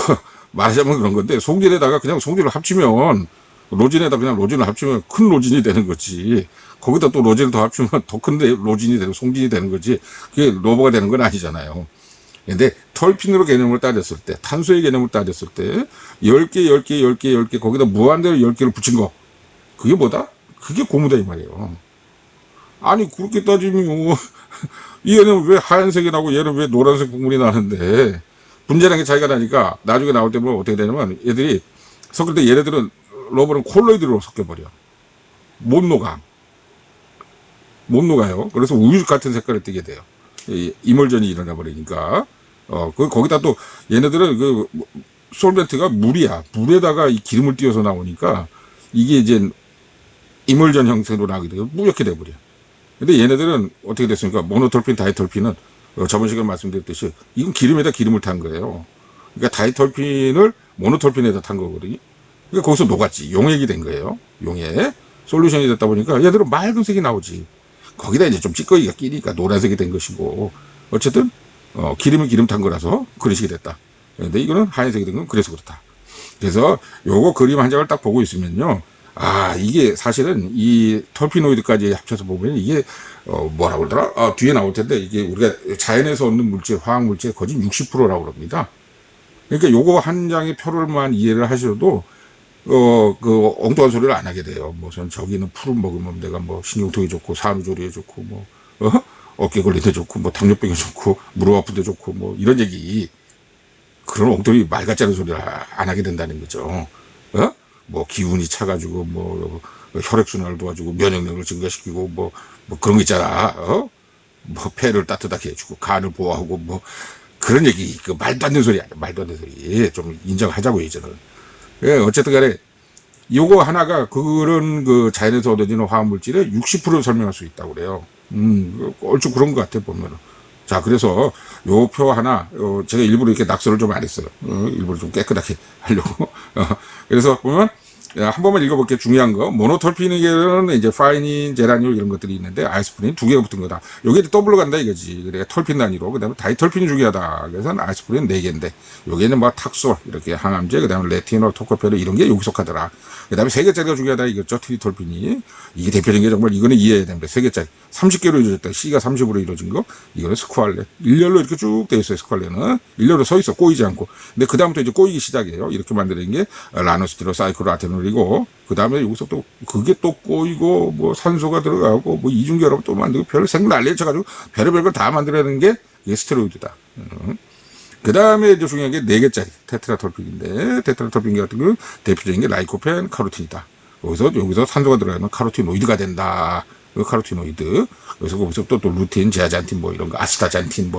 말하자면 그런 건데, 송진에다가 그냥 송진을 합치면, 로진에다 그냥 로진을 합치면 큰 로진이 되는 거지. 거기다 또 로진을 더 합치면 더 큰 로진이 되고 송진이 되는 거지. 그게 로버가 되는 건 아니잖아요. 근데 털핀으로 개념을 따졌을 때, 탄소의 개념을 따졌을 때 10개 10개 10개 10개 거기다 무한대로 10개를 붙인 거, 그게 뭐다? 그게 고무다 이 말이에요. 아니 그렇게 따지면 얘는 왜 하얀색이 나고 얘는 왜 노란색 국물이 나는데, 분자라는 게 차이가 나니까 나중에 나올 때 보면 어떻게 되냐면, 얘들이 섞을 때 얘네들은 러버는 콜로이드로 섞여버려. 못 녹아. 못 녹아요. 그래서 우유 같은 색깔을 띠게 돼요. 이몰전이 일어나 버리니까. 거기다 또 얘네들은 솔벤트가 물이야. 물에다가 이 기름을 띄워서 나오니까 이게 이제 이몰전 형태로 나오게 되고 뿌옇게 돼버려. 근데 얘네들은 어떻게 됐습니까? 모노톨핀, 다이톨핀은 저번 시간에 말씀드렸듯이 이건 기름에다 기름을 탄 거예요. 그러니까 다이톨핀을 모노톨핀에다 탄 거거든요. 그러니까 거기서 녹았지. 용액이 된 거예요. 용액. 솔루션이 됐다 보니까 얘들은 맑은 색이 나오지. 거기다 이제 좀 찌꺼기가 끼니까 노란색이 된 것이고, 어쨌든 기름이 기름 탄 거라서 그런 식이 됐다. 근데 이거는 하얀색이 된 건 그래서 그렇다. 그래서 요거 그림 한 장을 딱 보고 있으면요, 아 이게 사실은 이 털피노이드까지 합쳐서 보면 이게 뭐라고 그러더라? 뒤에 나올 텐데, 이게 우리가 자연에서 얻는 물질, 화학 물질 거의 60%라고 그럽니다. 그러니까 요거 한 장의 표를만 이해를 하셔도 엉뚱한 소리를 안 하게 돼요. 무슨 저기는 풀을 먹으면 내가 뭐 신경통이 좋고 산후조리에 좋고 뭐 어깨 걸리는데 좋고 뭐 당뇨병에 좋고 무릎 아픈데 좋고 뭐 이런 얘기, 그런 엉뚱이 말 같지 않은 소리를 안 하게 된다는 거죠. 뭐 기운이 차가지고 뭐 혈액순환을 도와주고 면역력을 증가시키고 뭐 그런 거 있잖아. 뭐 폐를 따뜻하게 해주고 간을 보호하고 뭐 그런 얘기, 그 말도 안 되는 소리 아니야. 말도 안 되는 소리 좀 인정하자고요 이제는. 예, 어쨌든 간에 요거 하나가 그런 자연에서 얻어지는 화학물질의 60%를 설명할 수 있다고 그래요. 얼추 그런 것 같아 보면은. 자, 그래서 요 표 하나, 제가 일부러 이렇게 낙서를 좀 안 했어요. 일부러 좀 깨끗하게 하려고. 그래서 보면, 한 번만 읽어볼게요. 중요한 거. 모노털핀에는 이제 파이닌, 제라늄 이런 것들이 있는데, 아이스프린 두 개가 붙은 거다. 요게 더블로 간다 이거지. 그래, 털핀 단위로. 그 다음에 다이털핀이 중요하다. 그래서 아이스프린 4개인데, 요게는 뭐 탁솔, 이렇게 항암제, 그 다음에 레티놀, 토코페르 이런 게 여기 속하더라. 그 다음에 3개짜리가 중요하다 이거죠. 트리톨핀이. 이게 대표적인 게 정말 이거는 이해해야 됩니다. 3개짜리. 30개로 이루어졌다. C가 30으로 이루어진 거. 이거는 스쿠알레. 일렬로 이렇게 쭉 되어 있어요. 스쿠알레는. 일렬로 서 있어. 꼬이지 않고. 근데 그 다음부터 이제 꼬이기 시작이에요. 이렇게 만드는 게 라노스티로 사이클로 아테놀이고, 그 다음에 여기서 또 그게 또 꼬이고 뭐 산소가 들어가고 뭐 이중결합 또 만들고 별 생난리 쳐가지고 별의별 걸 다 만들어내는 게 이게 스테로이드다. 그 다음에 이제 중요한 게 4개짜리 테트라톨핀인데, 테트라톨핀 같은 경우 대표적인 게 라이코펜, 카로틴이다. 여기서 산소가 들어가면 카로티노이드가 된다. 카로티노이드. 그래서 거기서 또 루틴, 제아잔틴 뭐 이런 거, 아스타잔틴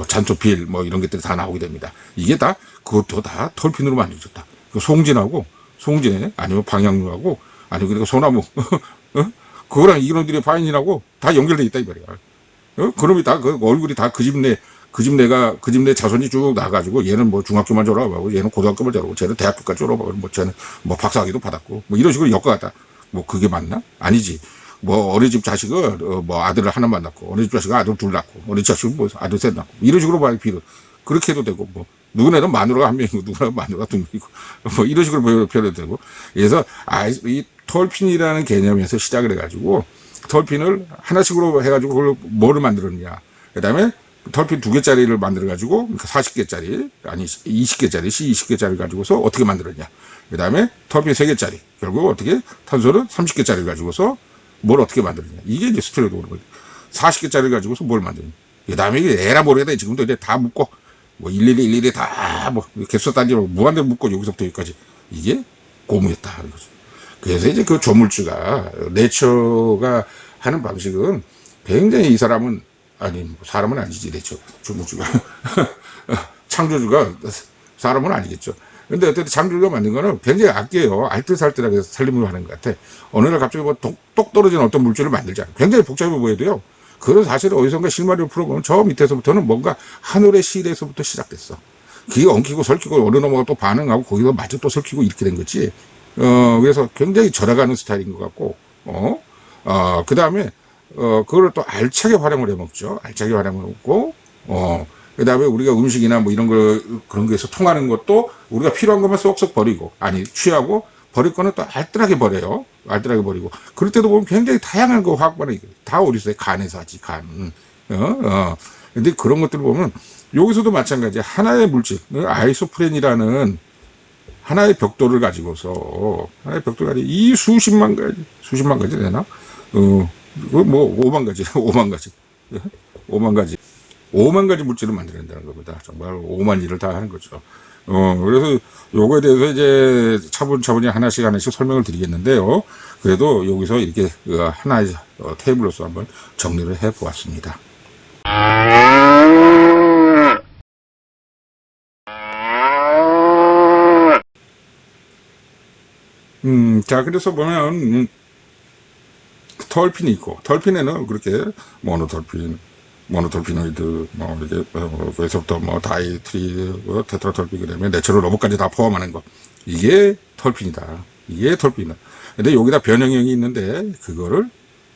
잔토필 뭐 이런 것들이 다 나오게 됩니다. 이게 다 그것도 다 톨핀으로 만들어졌다. 송진에 아니면 방향류하고 아니면 그리고 소나무 그거랑 이놈들의 파인이라고 다 연결돼 있다 이 말이야. 그놈이 다 얼굴이 다 그 집 내 자손이 쭉 나가지고, 얘는 뭐 중학교만 졸업하고 얘는 고등학교만 졸업하고 쟤는 대학교까지 졸업하고 뭐 쟤는 뭐 박사학위도 받았고 뭐 이런 식으로 엮어갔다. 뭐 그게 맞나? 아니지. 뭐 어느 집 자식은 뭐 아들을 하나 만났고, 어느 집 자식은 아들 둘 낳고, 어느 집 자식은 뭐 아들 셋 낳고, 이런 식으로 봐야 필요. 그렇게 해도 되고, 뭐 누구네는 마누라가 한 명이고 누구네는 마누라가 2명이고 뭐 이런 식으로 표현해도 되고. 그래서 이 톨핀이라는 개념에서 시작을 해가지고 털핀을 하나씩으로 해가지고 그걸 뭐를 만들었냐. 그 다음에 털핀 2개짜리를 만들어가지고 40개짜리, 아니 20개짜리, C20개짜리를 가지고서 어떻게 만들었냐. 그 다음에 털핀 3개짜리, 결국 어떻게 탄소를 30개짜리를 가지고서 뭘 어떻게 만들었냐. 이게 이제 스테레오도 그런 거죠. 40개짜리를 가지고서 뭘 만드냐. 그 다음에 이게 에라 모르겠다. 지금도 이제 다 묶고, 뭐 일일이 다 뭐 개수 단지로 무한대로 묶고 여기서부터 여기까지. 이게 고무였다. 그래서 이제 그 조물주가, 내처가 하는 방식은 굉장히 이 사람은, 아니, 사람은 아니지, 내처. 조물주가. 창조주가 사람은 아니겠죠. 근데 어쨌든 창조주가 만든 거는 굉장히 아껴요. 알뜰살뜰하게 살림을 하는 것 같아. 어느 날 갑자기 뭐 똑 떨어진 어떤 물질을 만들자. 굉장히 복잡해 보여도요. 그런 사실을 어디선가 실마리를 풀어보면 저 밑에서부터는 뭔가 하늘의 실에서부터 시작됐어. 그게 엉키고 설키고 어느 넘어가 또 반응하고 거기서 마저 또 설키고 이렇게 된 거지. 그래서 굉장히 절약하는 스타일인 것 같고, 그 다음에, 그거를 또 알차게 활용을 해 먹죠. 알차게 활용을 먹고, 그 다음에 우리가 음식이나 뭐 이런 거, 그런 거에서 통하는 것도 우리가 필요한 것만 쏙쏙 버리고, 아니, 취하고, 버릴 거는 또 알뜰하게 버려요. 알뜰하게 버리고. 그럴 때도 보면 굉장히 다양한 그 화학 반응이 다 어디 있어요? 간에서 하지, 간. 근데 그런 것들을 보면 여기서도 마찬가지야. 하나의 물질, 아이소프렌이라는 하나의 벽돌을 가지고서, 하나의 벽돌 가지고 이 수십만 가지 되나? 뭐 5만 가지, 5만 가지. 5만 가지. 5만 가지 물질을 만들어낸다는 겁니다. 정말 5만 일을 다 하는 거죠. 그래서 요거에 대해서 이제 차분차분히 하나씩 설명을 드리겠는데요. 그래도 여기서 이렇게 하나의 테이블로서 한번 정리를 해 보았습니다. 자, 그래서 보면, 털핀이 있고, 털핀에는 그렇게 모노톨피노이드, 뭐, 이게, 그래서부터 뭐, 다이트리, 테트라톨피, 그 다음에 내추럴 로봇까지 다 포함하는 거. 이게 털핀이다. 이게 털핀이다. 근데 여기다 변형형이 있는데, 그거를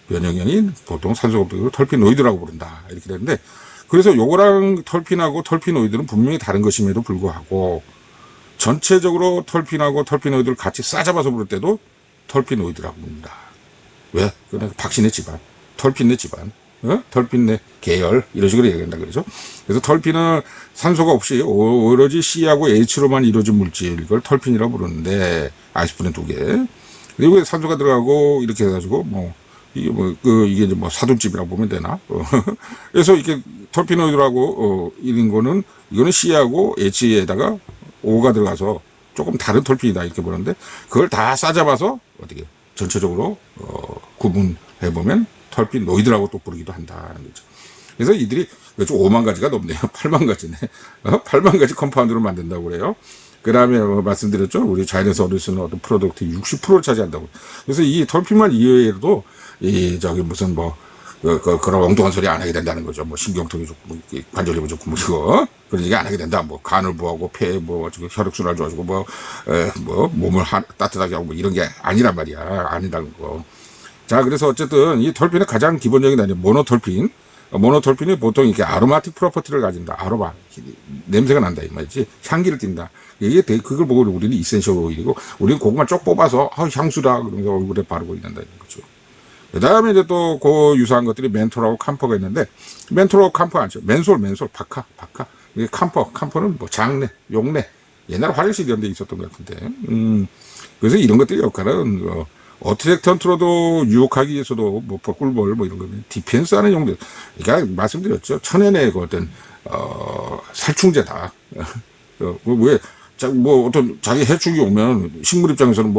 변형형이 보통 산소급도 털피노이드라고 부른다. 이렇게 되는데, 그래서 요거랑 털핀하고 털피노이드는 분명히 다른 것임에도 불구하고, 전체적으로 털핀하고 털피노이드를 같이 싸잡아서 부를 때도 털피노이드라고 부릅니다. 왜? 그냥 박신의 집안, 털핀의 집안, 털핀의 계열, 이런 식으로 얘기한다 그러죠. 그래서 털핀은 산소가 없이 오로지 C하고 H로만 이루어진 물질, 이걸 털핀이라고 부르는데, 아이소프렌 2개. 그리고 산소가 들어가고, 이렇게 해가지고, 이게 이제 뭐 사돈집이라고 보면 되나? 그래서 이렇게 털피노이드라고, 이런 거는, 이거는 C하고 H에다가 O가 들어가서 조금 다른 털핀이다, 이렇게 보는데, 그걸 다 싸잡아서, 어떻게, 전체적으로, 구분해보면, 털핀 노이드라고 또 부르기도 한다는 거죠. 그래서 이들이 좀 5만 가지가 넘네요. 8만 가지네. 8만 가지 컴파운드를 만든다고 그래요. 그 다음에 말씀드렸죠. 우리 자연에서 얻을 수 있는 어떤 프로덕트 60%를 차지한다고. 그래서 이 털핀만 이외에도 무슨 그런 엉뚱한 소리 안 하게 된다는 거죠. 뭐 신경통이 좋고, 관절염이 좋고, 그런 얘기 안 하게 된다. 뭐 간을 보호하고, 폐, 혈액순환을 좋아주고, 몸을 따뜻하게 하고, 이런 게 아니란 말이야. 아니라는 거. 자, 그래서 어쨌든 이 털핀의 가장 기본적인 단위, 모노톨핀. 모노톨핀이 보통 이렇게 아로마틱 프로퍼티를 가진다. 아로마. 냄새가 난다. 이 말이지. 향기를 띈다. 그걸 보고 우리는 이센셜 오일이고, 우리는 그것만 쭉 뽑아서, 향수다. 그러면서 얼굴에 바르고 있는다. 거죠. 그 다음에 이제 또 그 유사한 것들이 멘톨하고 캄퍼가 있는데, 멘톨하고 캄퍼 아니죠. 맨솔, 바카. 이게 캄퍼는 뭐 장내, 용내. 옛날에 화장실 이런 데 있었던 것 같은데. 그래서 이런 것들의 역할은, 어트랙턴트로도 유혹하기 위해서도 꿀벌 이런 거는 디펜스 하는 용도. 그러니까 말씀드렸죠. 천연의 그 어떤, 살충제다. 어떤 자기 해충이 오면 식물 입장에서는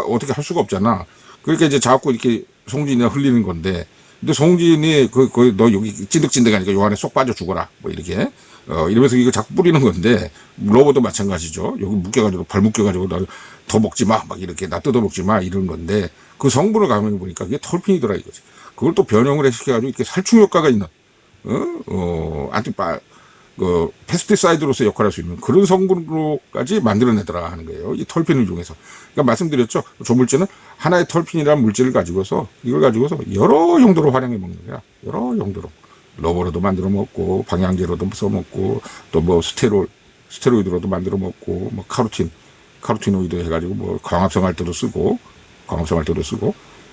어떻게 할 수가 없잖아. 그러니까 이제 자꾸 이렇게 송진이나 흘리는 건데, 근데 송진이 너 여기 찐득찐득하니까 요 안에 쏙 빠져 죽어라. 이렇게. 이러면서 이거 자꾸 뿌리는 건데, 로봇도 마찬가지죠. 여기 묶여가지고, 발 묶여가지고, 나 더 먹지 마. 이렇게, 나 뜯어 먹지 마. 이런 건데, 그 성분을 가만히 보니까 그게 털핀이더라, 이거지. 그걸 또 변형을 시켜가지고, 이렇게 살충 효과가 있는, 페스티사이드로서 역할할 수 있는 그런 성분으로까지 만들어내더라 하는 거예요. 이 털핀을 이용해서. 그러니까 말씀드렸죠. 조물질은 하나의 털핀이라는 물질을 가지고서, 이걸 가지고서 여러 용도로 활용해 먹는 거야. 여러 용도로. 러버로도 만들어 먹고, 방향제로도 써먹고, 또 스테로이드로도 만들어 먹고, 카로티노이드 해가지고 광합성 할 때도 쓰고,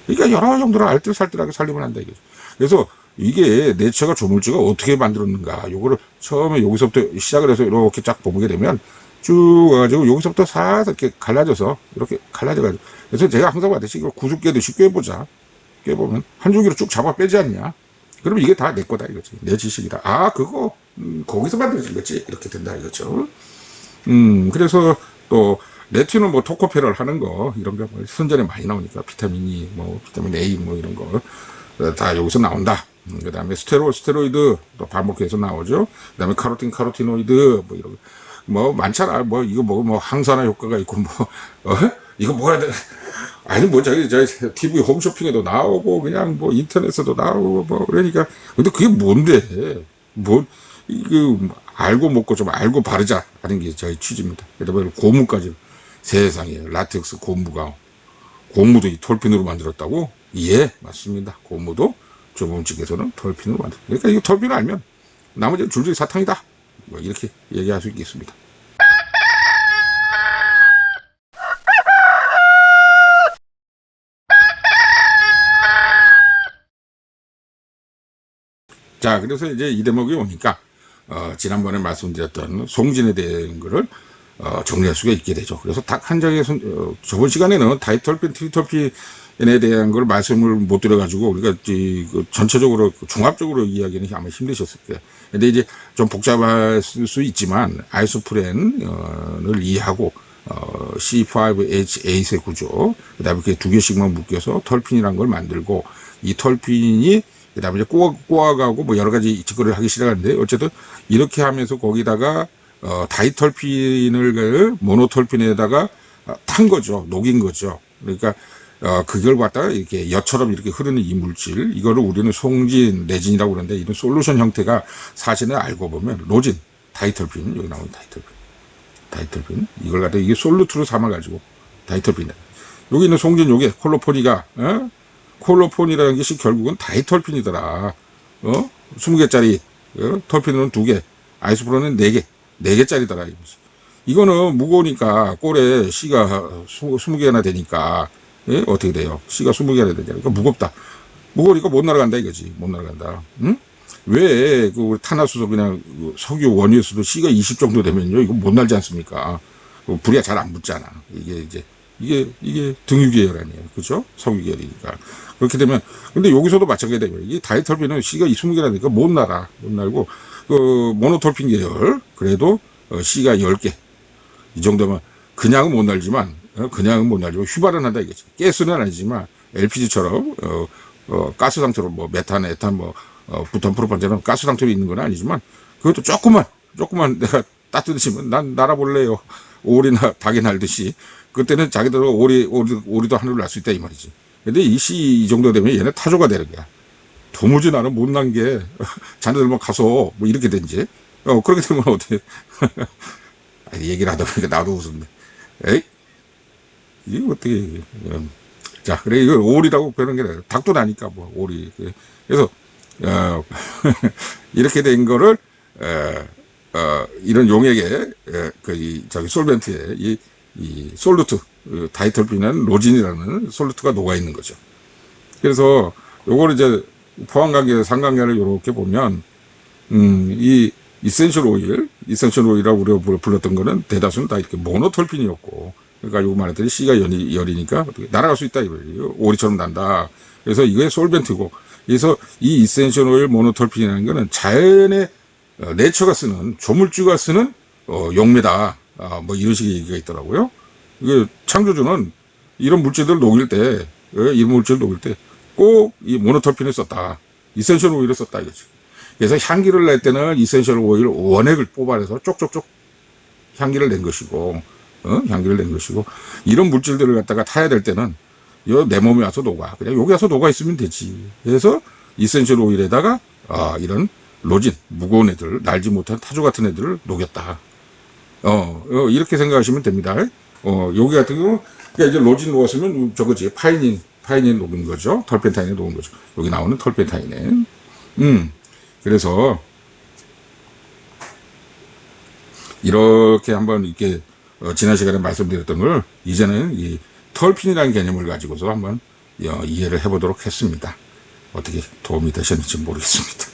그러니까 여러 정도로 알뜰살뜰하게 살리면 한다 이거죠. 그래서 이게 내처가 조물주가 어떻게 만들었는가, 요거를 처음에 여기서부터 시작을 해서 이렇게 쫙 보게 되면 쭉 와가지고 여기서부터 살짝 이렇게 갈라져서 이렇게 갈라져가지고, 그래서 제가 항상 말했듯이 이걸 구슬깨듯이 꿰보자. 꿰보면 한 줄기로 쭉 잡아 빼지 않냐. 그러면 이게 다 내 거다 이거지. 내 지식이다. 아, 그거 거기서 만들어진 거지. 이렇게 된다 이거죠. 그래서 또 레틴은 뭐 토코페럴 하는 거 이런 거뭐 선전에 많이 나오니까 비타민이 뭐 비타민 A 뭐 이런 거 다 여기서 나온다. 그 다음에 스테로이드 또 반복해서 나오죠. 그 다음에 카로티노이드 뭐 이런 뭐 많잖아. 뭐 이거 뭐 항산화 효과가 있고 뭐 이거 뭐야 돼. 아니 뭐 저기 TV 홈쇼핑에도 나오고 그냥 뭐 인터넷에도 나오고 뭐 그러니까 근데 그게 뭔데 뭐 이거 알고 먹고 좀 알고 바르자 하는 게 저희 취지입니다. 그다음에 고무까지 세상에 라텍스 고무도 이 톨핀으로 만들었다고? 예, 맞습니다. 고무도 조범측에서는 톨핀으로 만들었다. 그러니까 이 톨핀을 알면 나머지는 줄줄이 사탕이다. 뭐 이렇게 얘기할 수 있겠습니다. 자, 그래서 이제 이 대목이 오니까 지난번에 말씀드렸던 송진에 대한 거를 정리할 수가 있게 되죠. 그래서 딱 한 장의 저번 시간에는 다이털핀, 트리털핀에 대한 걸 말씀을 못 드려가지고 우리가 그 전체적으로 종합적으로 이야기는 아마 힘드셨을 거예요. 근데 이제 좀 복잡할 수 있지만 아이소프렌을 이해하고 C5H8의 구조, 그 다음에 그게 두 개씩만 묶여서 털핀이라는 걸 만들고 이 털핀이 그 다음에 이제 꼬아가고 뭐 여러 가지 짓거리를 하기 시작하는데 어쨌든 이렇게 하면서 거기다가 다이털핀을 모노털핀에다가 탄 거죠. 녹인 거죠. 그러니까 그걸 갖다가 이렇게 엿처럼 이렇게 흐르는 이 물질, 이거를 우리는 송진, 레진이라고 그러는데 이런 솔루션 형태가 사실은 알고 보면 로진, 다이털핀, 여기 나오는 다이털핀 이걸 갖다 이게 솔루트로 삼아가지고 다이털핀, 여기 있는 송진, 요게 콜로포니가 콜로폰이라는 것이 결국은 다이털핀이더라. 20개짜리, 털핀은 2개, 아이소프로는 4개, 4개짜리더라. 이거는 무거우니까 꼴에 C가 20개나 되니까, 예? 어떻게 돼요? C가 20개나 되니까. 그러니까 무겁다. 무거우니까 못 날아간다 이거지. 못 날아간다. 응? 왜, 탄화수소 그냥 석유 원유에서도 C가 20 정도 되면요. 이거 못 날지 않습니까? 불이 잘 안 붙잖아. 이게 등유계열 아니에요. 그죠? 석유계열이니까. 그렇게 되면, 근데 여기서도 마찬가지예요. 이 다이털핀은 C가 20개라니까 못 날아. 못 날고, 모노톨핀 계열, 그래도 C가 10개. 이 정도면, 그냥은 못 날지만, 휘발은 한다 이거지. 가스는 아니지만, LPG처럼, 가스 상태로 뭐, 메탄, 에탄, 부탄, 프로판처럼 가스 상태로 있는 건 아니지만, 그것도 조금만 내가 따뜻해지면 난 날아볼래요. 오리나 닭이 날듯이. 그때는 자기들 오리도 하늘을 날 수 있다 이 말이지. 근데 이 정도 되면 얘네 타조가 되는 거야. 도무지 나는 못난 게 자네들만 가서 뭐 이렇게 된지. 그렇게 되면 어떻게 얘기를 하다 보니까 나도 웃었네. 에이, 이게 어떻게 자, 그래 이거 오리라고 표현한 게 아니라 닭도 나니까 뭐 오리. 그래서 이렇게 된 거를 이런 용액에 저기 솔벤트에 이 솔루트, 다이털핀은 로진이라는 솔루트가 녹아 있는 거죠. 그래서 요거를 이제 포항관계, 상관계를 이렇게 보면 이 이센셜 오일이라고 우리가 불렀던 거는 대다수는 다 이렇게 모노털핀이었고, 그러니까 요거 말했더니 C가 열이니까 어떻게 날아갈 수 있다 이거예요. 오리처럼 난다. 그래서 이게 솔벤트고, 그래서 이 이센셜 오일 모노털핀이라는 거는 자연의 내처가 쓰는, 조물주가 쓰는 용매다. 뭐 이런 식의 얘기가 있더라고요. 이게 창조주는 이런 물질들을 녹일 때, 꼭 이 모노털핀을 썼다. 이센셜 오일을 썼다 이거지. 그래서 향기를 낼 때는 이센셜 오일 원액을 뽑아내서 쪽쪽쪽 향기를 낸 것이고, 이런 물질들을 갖다가 타야 될 때는 내 몸에 와서 녹아. 그냥 여기 와서 녹아 있으면 되지. 그래서 이센셜 오일에다가 이런 로진, 무거운 애들, 날지 못한 타조 같은 애들을 녹였다. 이렇게 생각하시면 됩니다. 여기 같은 경우, 그러니까 이제 로진 녹았으면 저거지, 파이닌 녹은 거죠. 털펜타인에 녹은 거죠. 여기 나오는 털펜타인에. 그래서, 이렇게 한번 이렇게, 지난 시간에 말씀드렸던 걸, 이제는 이 털핀이라는 개념을 가지고서 한번 이해를 해보도록 했습니다. 어떻게 도움이 되셨는지 모르겠습니다.